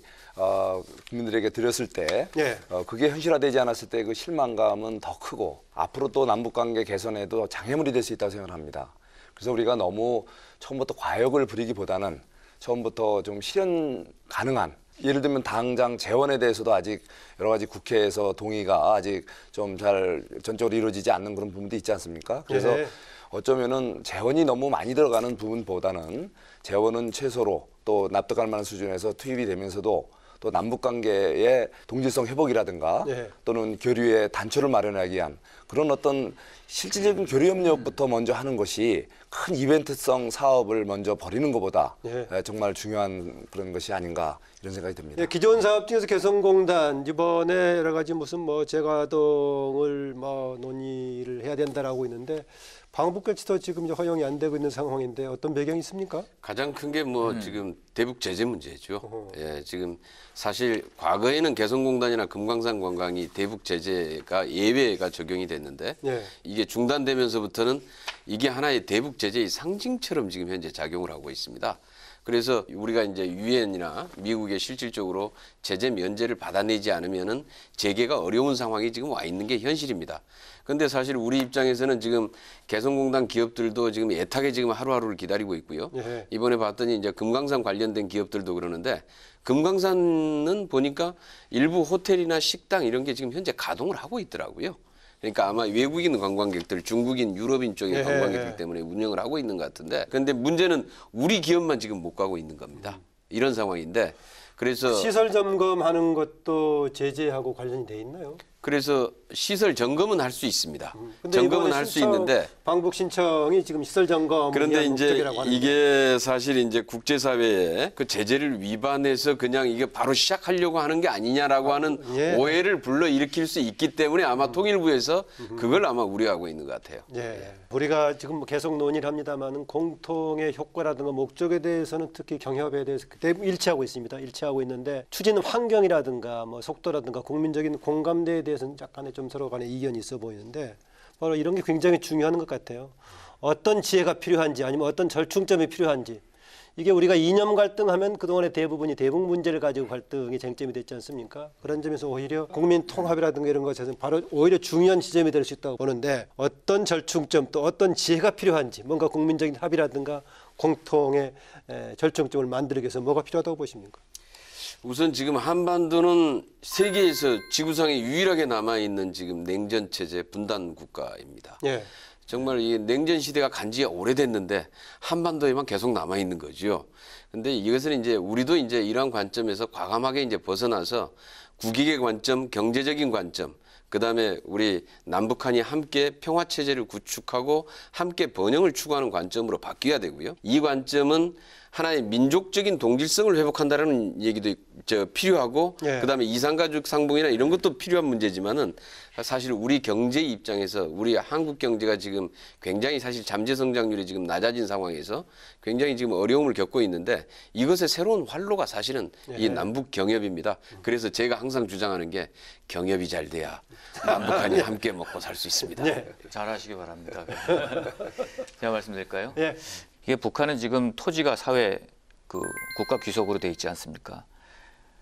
국민들에게 드렸을 때 예. 그게 현실화되지 않았을 때 그 실망감은 더 크고 앞으로 또 남북관계 개선에도 장애물이 될 수 있다고 생각합니다. 그래서 우리가 너무 처음부터 과욕을 부리기보다는 처음부터 좀 실현 가능한, 예를 들면 당장 재원에 대해서도 아직 여러 가지 국회에서 동의가 아직 좀 잘 전적으로 이루어지지 않는 그런 부분도 있지 않습니까? 그래서 예. 어쩌면은 재원이 너무 많이 들어가는 부분보다는 재원은 최소로 또 납득할 만한 수준에서 투입이 되면서도 또 남북 관계의 동질성 회복이라든가 네. 또는 교류의 단초를 마련하기 위한 그런 어떤 실질적인 교류 협력부터 먼저 하는 것이 큰 이벤트성 사업을 먼저 벌이는 것보다 네. 정말 중요한 그런 것이 아닌가 이런 생각이 듭니다. 예, 기존 사업 중에서 개성공단 이번에 여러 가지 무슨 재가동을 논의를 해야 된다라고 있는데 방북결치도 지금 이제 허용이 안 되고 있는 상황인데 어떤 배경이 있습니까? 가장 큰 게 지금 대북 제재 문제죠. 예, 지금 사실 과거에는 개성공단이나 금강산 관광이 대북 제재가 예외가 적용이 됐는데 예. 이게 중단되면서부터는 이게 하나의 대북 제재의 상징처럼 지금 현재 작용을 하고 있습니다. 그래서 우리가 이제 유엔이나 미국에 실질적으로 제재 면제를 받아내지 않으면은 재개가 어려운 상황이 지금 와 있는 게 현실입니다. 근데 사실 우리 입장에서는 지금 개성공단 기업들도 지금 애타게 지금 하루하루를 기다리고 있고요. 예. 이번에 봤더니 이제 금강산 관련된 기업들도 그러는데 금강산은 보니까 일부 호텔이나 식당 이런 게 지금 현재 가동을 하고 있더라고요. 그러니까 아마 외국인 관광객들, 중국인, 유럽인 쪽의 예. 관광객들 때문에 운영을 하고 있는 것 같은데, 근데 문제는 우리 기업만 지금 못 가고 있는 겁니다. 이런 상황인데, 그래서 시설 점검하는 것도 제재하고 관련이 돼 있나요? 그래서 시설 점검은 할 수 있습니다. 근데 점검은 이번에 할 수 있는데 방북 신청이 지금 시설 점검 그런데 이제 목적이라고 하는데. 이게 사실 이제 국제사회에 그 제재를 위반해서 그냥 이게 바로 시작하려고 하는 게 아니냐라고 하는 예. 오해를 불러일으킬 수 있기 때문에 아마 통일부에서 그걸 아마 우려하고 있는 것 같아요. 예. 우리가 지금 계속 논의를 합니다만은 공통의 효과라든가 목적에 대해서는 특히 경협에 대해서 대부분 일치하고 있습니다. 일치하고 있는데 추진 환경이라든가 속도라든가 국민적인 공감대에 대해서는 약간의 좀 서로 간에 이견이 있어 보이는데 바로 이런 게 굉장히 중요한 것 같아요. 어떤 지혜가 필요한지 아니면 어떤 절충점이 필요한지 이게 우리가 이념 갈등하면 그동안의 대부분이 대북 문제를 가지고 갈등이 쟁점이 됐지 않습니까? 그런 점에서 오히려 국민 통합이라든가 이런 것에서는 바로 오히려 중요한 지점이 될 수 있다고 보는데 어떤 절충점 또 어떤 지혜가 필요한지 뭔가 국민적인 합의라든가 공통의 절충점을 만들기 위해서 뭐가 필요하다고 보십니까? 우선 지금 한반도는 세계에서 지구상에 유일하게 남아있는 지금 냉전 체제 분단 국가입니다. 예. 정말 이 냉전 시대가 간지 오래됐는데 한반도에만 계속 남아 있는 거죠. 근데 이것은 이제 우리도 이제 이러한 관점에서 과감하게 이제 벗어나서 국익의 관점, 경제적인 관점, 그다음에 우리 남북한이 함께 평화 체제를 구축하고 함께 번영을 추구하는 관점으로 바뀌어야 되고요. 이 관점은 하나의 민족적인 동질성을 회복한다는 얘기도 필요하고 예. 그다음에 이산가족 상봉이나 이런 것도 필요한 문제지만은 사실 우리 경제 입장에서 우리 한국 경제가 지금 굉장히 사실 잠재 성장률이 지금 낮아진 상황에서 굉장히 지금 어려움을 겪고 있는데 이것의 새로운 활로가 사실은 이 남북 경협입니다. 그래서 제가 항상 주장하는 게 경협이 잘 돼야 남북한이 함께 먹고 살 수 있습니다. 잘하시기 바랍니다. 제가 말씀드릴까요? 예. 이게 북한은 지금 토지가 사회 국가 귀속으로 돼 있지 않습니까?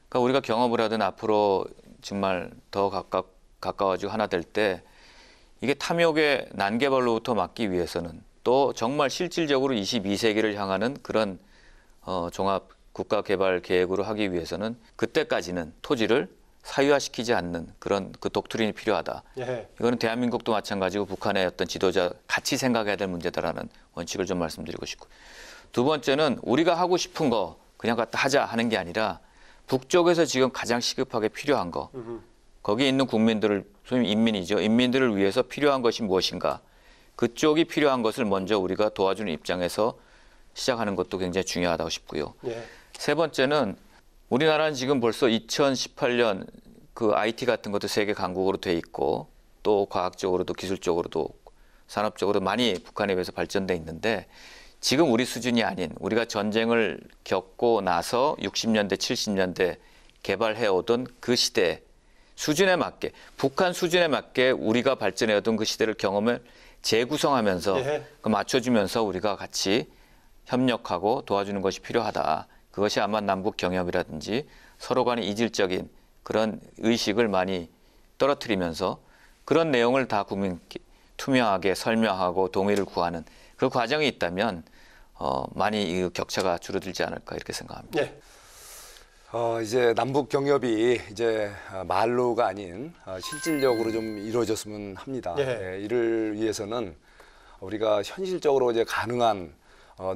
그러니까 우리가 경험을 하든 앞으로 정말 더 가까워지고 하나 될 때 이게 탐욕의 난개발로부터 막기 위해서는 또 정말 실질적으로 22세기를 향하는 그런 종합 국가 개발 계획으로 하기 위해서는 그때까지는 토지를 사유화시키지 않는 그런 독트린이 필요하다. 예. 이거는 대한민국도 마찬가지고 북한의 어떤 지도자 같이 생각해야 될 문제다라는 원칙을 좀 말씀드리고 싶고, 두 번째는 우리가 하고 싶은 거 그냥 갖다 하자 하는 게 아니라 북쪽에서 지금 가장 시급하게 필요한 거, 거기에 있는 국민들을, 소위 인민이죠. 인민들을 위해서 필요한 것이 무엇인가, 그쪽이 필요한 것을 먼저 우리가 도와주는 입장에서 시작하는 것도 굉장히 중요하다고 싶고요. 예. 세 번째는 우리나라는 지금 벌써 2018년 그 IT 같은 것도 세계 강국으로 돼 있고 또 과학적으로도 기술적으로도 산업적으로 많이 북한에 비해서 발전돼 있는데 지금 우리 수준이 아닌 우리가 전쟁을 겪고 나서 60년대, 70년대 개발해오던 그 시대 수준에 맞게 북한 수준에 맞게 우리가 발전해오던 그 시대를 경험을 재구성하면서 예. 맞춰주면서 우리가 같이 협력하고 도와주는 것이 필요하다. 그것이 아마 남북 경협이라든지 서로 간의 이질적인 그런 의식을 많이 떨어뜨리면서 그런 내용을 다 국민께 투명하게 설명하고 동의를 구하는 그 과정이 있다면 많이 이 격차가 줄어들지 않을까 이렇게 생각합니다. 네. 이제 남북 경협이 이제 말로가 아닌 실질적으로 좀 이루어졌으면 합니다. 네. 이를 위해서는 우리가 현실적으로 이제 가능한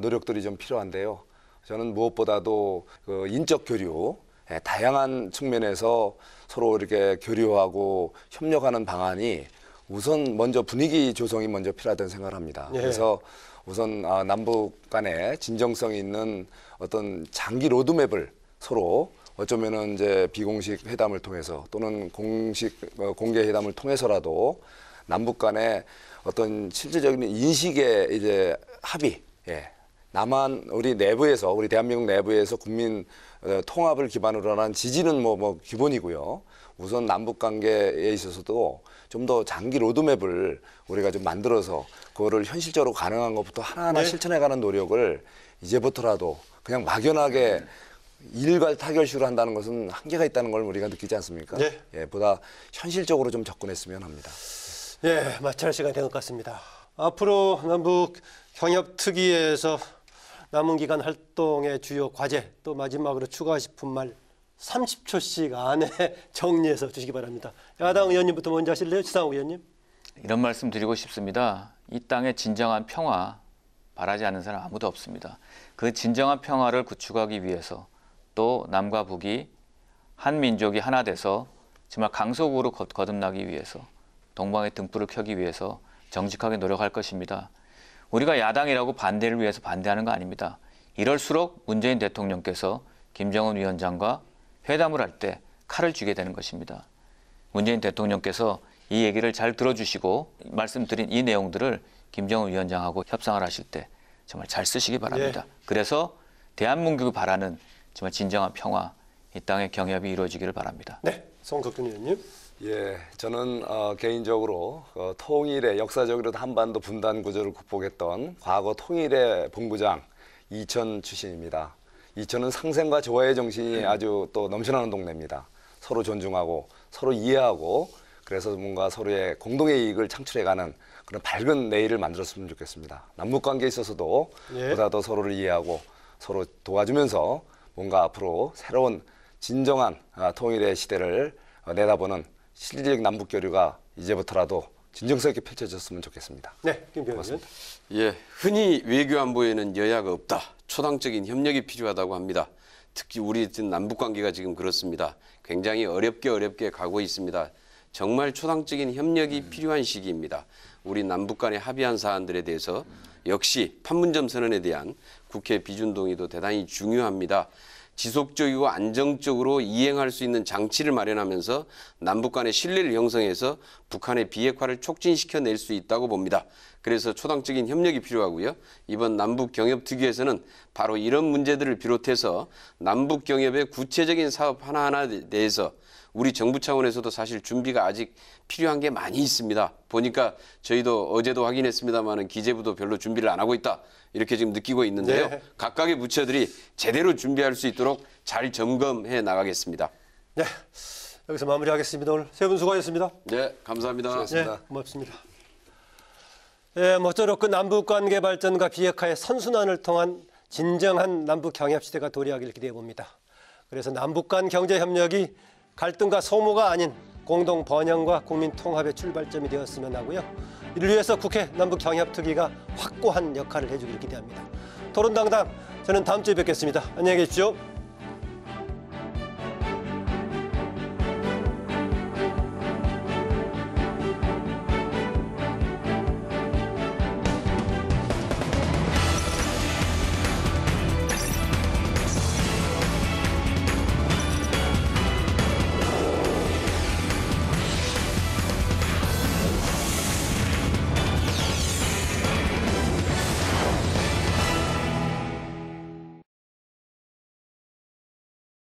노력들이 좀 필요한데요. 저는 무엇보다도 그 인적 교류, 다양한 측면에서 서로 이렇게 교류하고 협력하는 방안이 우선 먼저 분위기 조성이 먼저 필요하다는 생각을 합니다. 네. 그래서 우선 남북 간에 진정성 있는 어떤 장기 로드맵을 서로 어쩌면은 이제 비공식 회담을 통해서 또는 공식 공개 회담을 통해서라도 남북 간에 어떤 실질적인 인식의 이제 합의, 우리 내부에서 우리 대한민국 내부에서 국민 통합을 기반으로 한 지지는 뭐 기본이고요. 우선 남북 관계에 있어서도 좀 더 장기 로드맵을 우리가 좀 만들어서 그거를 현실적으로 가능한 것부터 하나하나 네. 실천해가는 노력을 이제부터라도 그냥 막연하게 일괄 타결식으로 한다는 것은 한계가 있다는 걸 우리가 느끼지 않습니까? 네. 보다 현실적으로 좀 접근했으면 합니다. 예, 마칠 시간이 된 것 같습니다. 앞으로 남북 경협 특위에서 남은 기간 활동의 주요 과제 또 마지막으로 추가하고 싶은 말 30초씩 안에 정리해서 주시기 바랍니다. 야당 의원님부터 먼저 하실래요? 지상욱 의원님. 이런 말씀 드리고 싶습니다. 이 땅의 진정한 평화 바라지 않는 사람 아무도 없습니다. 그 진정한 평화를 구축하기 위해서 또 남과 북이 한 민족이 하나 돼서 정말 강속으로 거듭나기 위해서 동방의 등불을 켜기 위해서 정직하게 노력할 것입니다. 우리가 야당이라고 반대를 위해서 반대하는 거 아닙니다. 이럴수록 문재인 대통령께서 김정은 위원장과 회담을 할 때 칼을 쥐게 되는 것입니다. 문재인 대통령께서 이 얘기를 잘 들어주시고 말씀드린 이 내용들을 김정은 위원장하고 협상을 하실 때 정말 잘 쓰시기 바랍니다. 예. 그래서 대한민국이 바라는 정말 진정한 평화, 이 땅의 경협이 이루어지기를 바랍니다. 네, 송석준 의원님. 예, 저는 개인적으로 통일의 역사적으로 한반도 분단 구조를 극복했던 과거 통일의 본부장 이천 출신입니다. 이천은 상생과 조화의 정신이 아주 또 넘쳐나는 동네입니다. 서로 존중하고 서로 이해하고 그래서 뭔가 서로의 공동의 이익을 창출해가는 그런 밝은 내일을 만들었으면 좋겠습니다. 남북 관계에 있어서도 예. 보다 더 서로를 이해하고 서로 도와주면서 뭔가 앞으로 새로운 진정한 통일의 시대를 내다보는 실질적 남북 교류가 이제부터라도 진정성 있게 펼쳐졌으면 좋겠습니다. 네, 김병현 의원. 예, 흔히 외교안보에는 여야가 없다. 초당적인 협력이 필요하다고 합니다. 특히 우리 남북관계가 지금 그렇습니다. 굉장히 어렵게 가고 있습니다. 정말 초당적인 협력이 필요한 시기입니다. 우리 남북 간에 합의한 사안들에 대해서 역시 판문점 선언에 대한 국회 비준 동의도 대단히 중요합니다. 지속적이고 안정적으로 이행할 수 있는 장치를 마련하면서 남북 간의 신뢰를 형성해서 북한의 비핵화를 촉진시켜낼 수 있다고 봅니다. 그래서 초당적인 협력이 필요하고요. 이번 남북 경협 특위에서는 바로 이런 문제들을 비롯해서 남북 경협의 구체적인 사업 하나하나에 대해서 우리 정부 차원에서도 사실 준비가 아직 필요한 게 많이 있습니다. 보니까 저희도 어제도 확인했습니다만 기재부도 별로 준비를 안 하고 있다. 이렇게 지금 느끼고 있는데요. 네. 각각의 부처들이 제대로 준비할 수 있도록 잘 점검해 나가겠습니다. 네, 여기서 마무리하겠습니다. 오늘 세 분 수고하셨습니다. 네, 감사합니다. 네, 고맙습니다. 네, 모쪼록 그 남북 관계 발전과 비핵화의 선순환을 통한 진정한 남북 경협 시대가 도래하길 기대해 봅니다. 그래서 남북 간 경제 협력이 갈등과 소모가 아닌 공동 번영과 국민 통합의 출발점이 되었으면 하고요. 이를 위해서 국회 남북 경협 특위가 확고한 역할을 해주길 기대합니다. 토론당당 저는 다음 주에 뵙겠습니다. 안녕히 계십시오.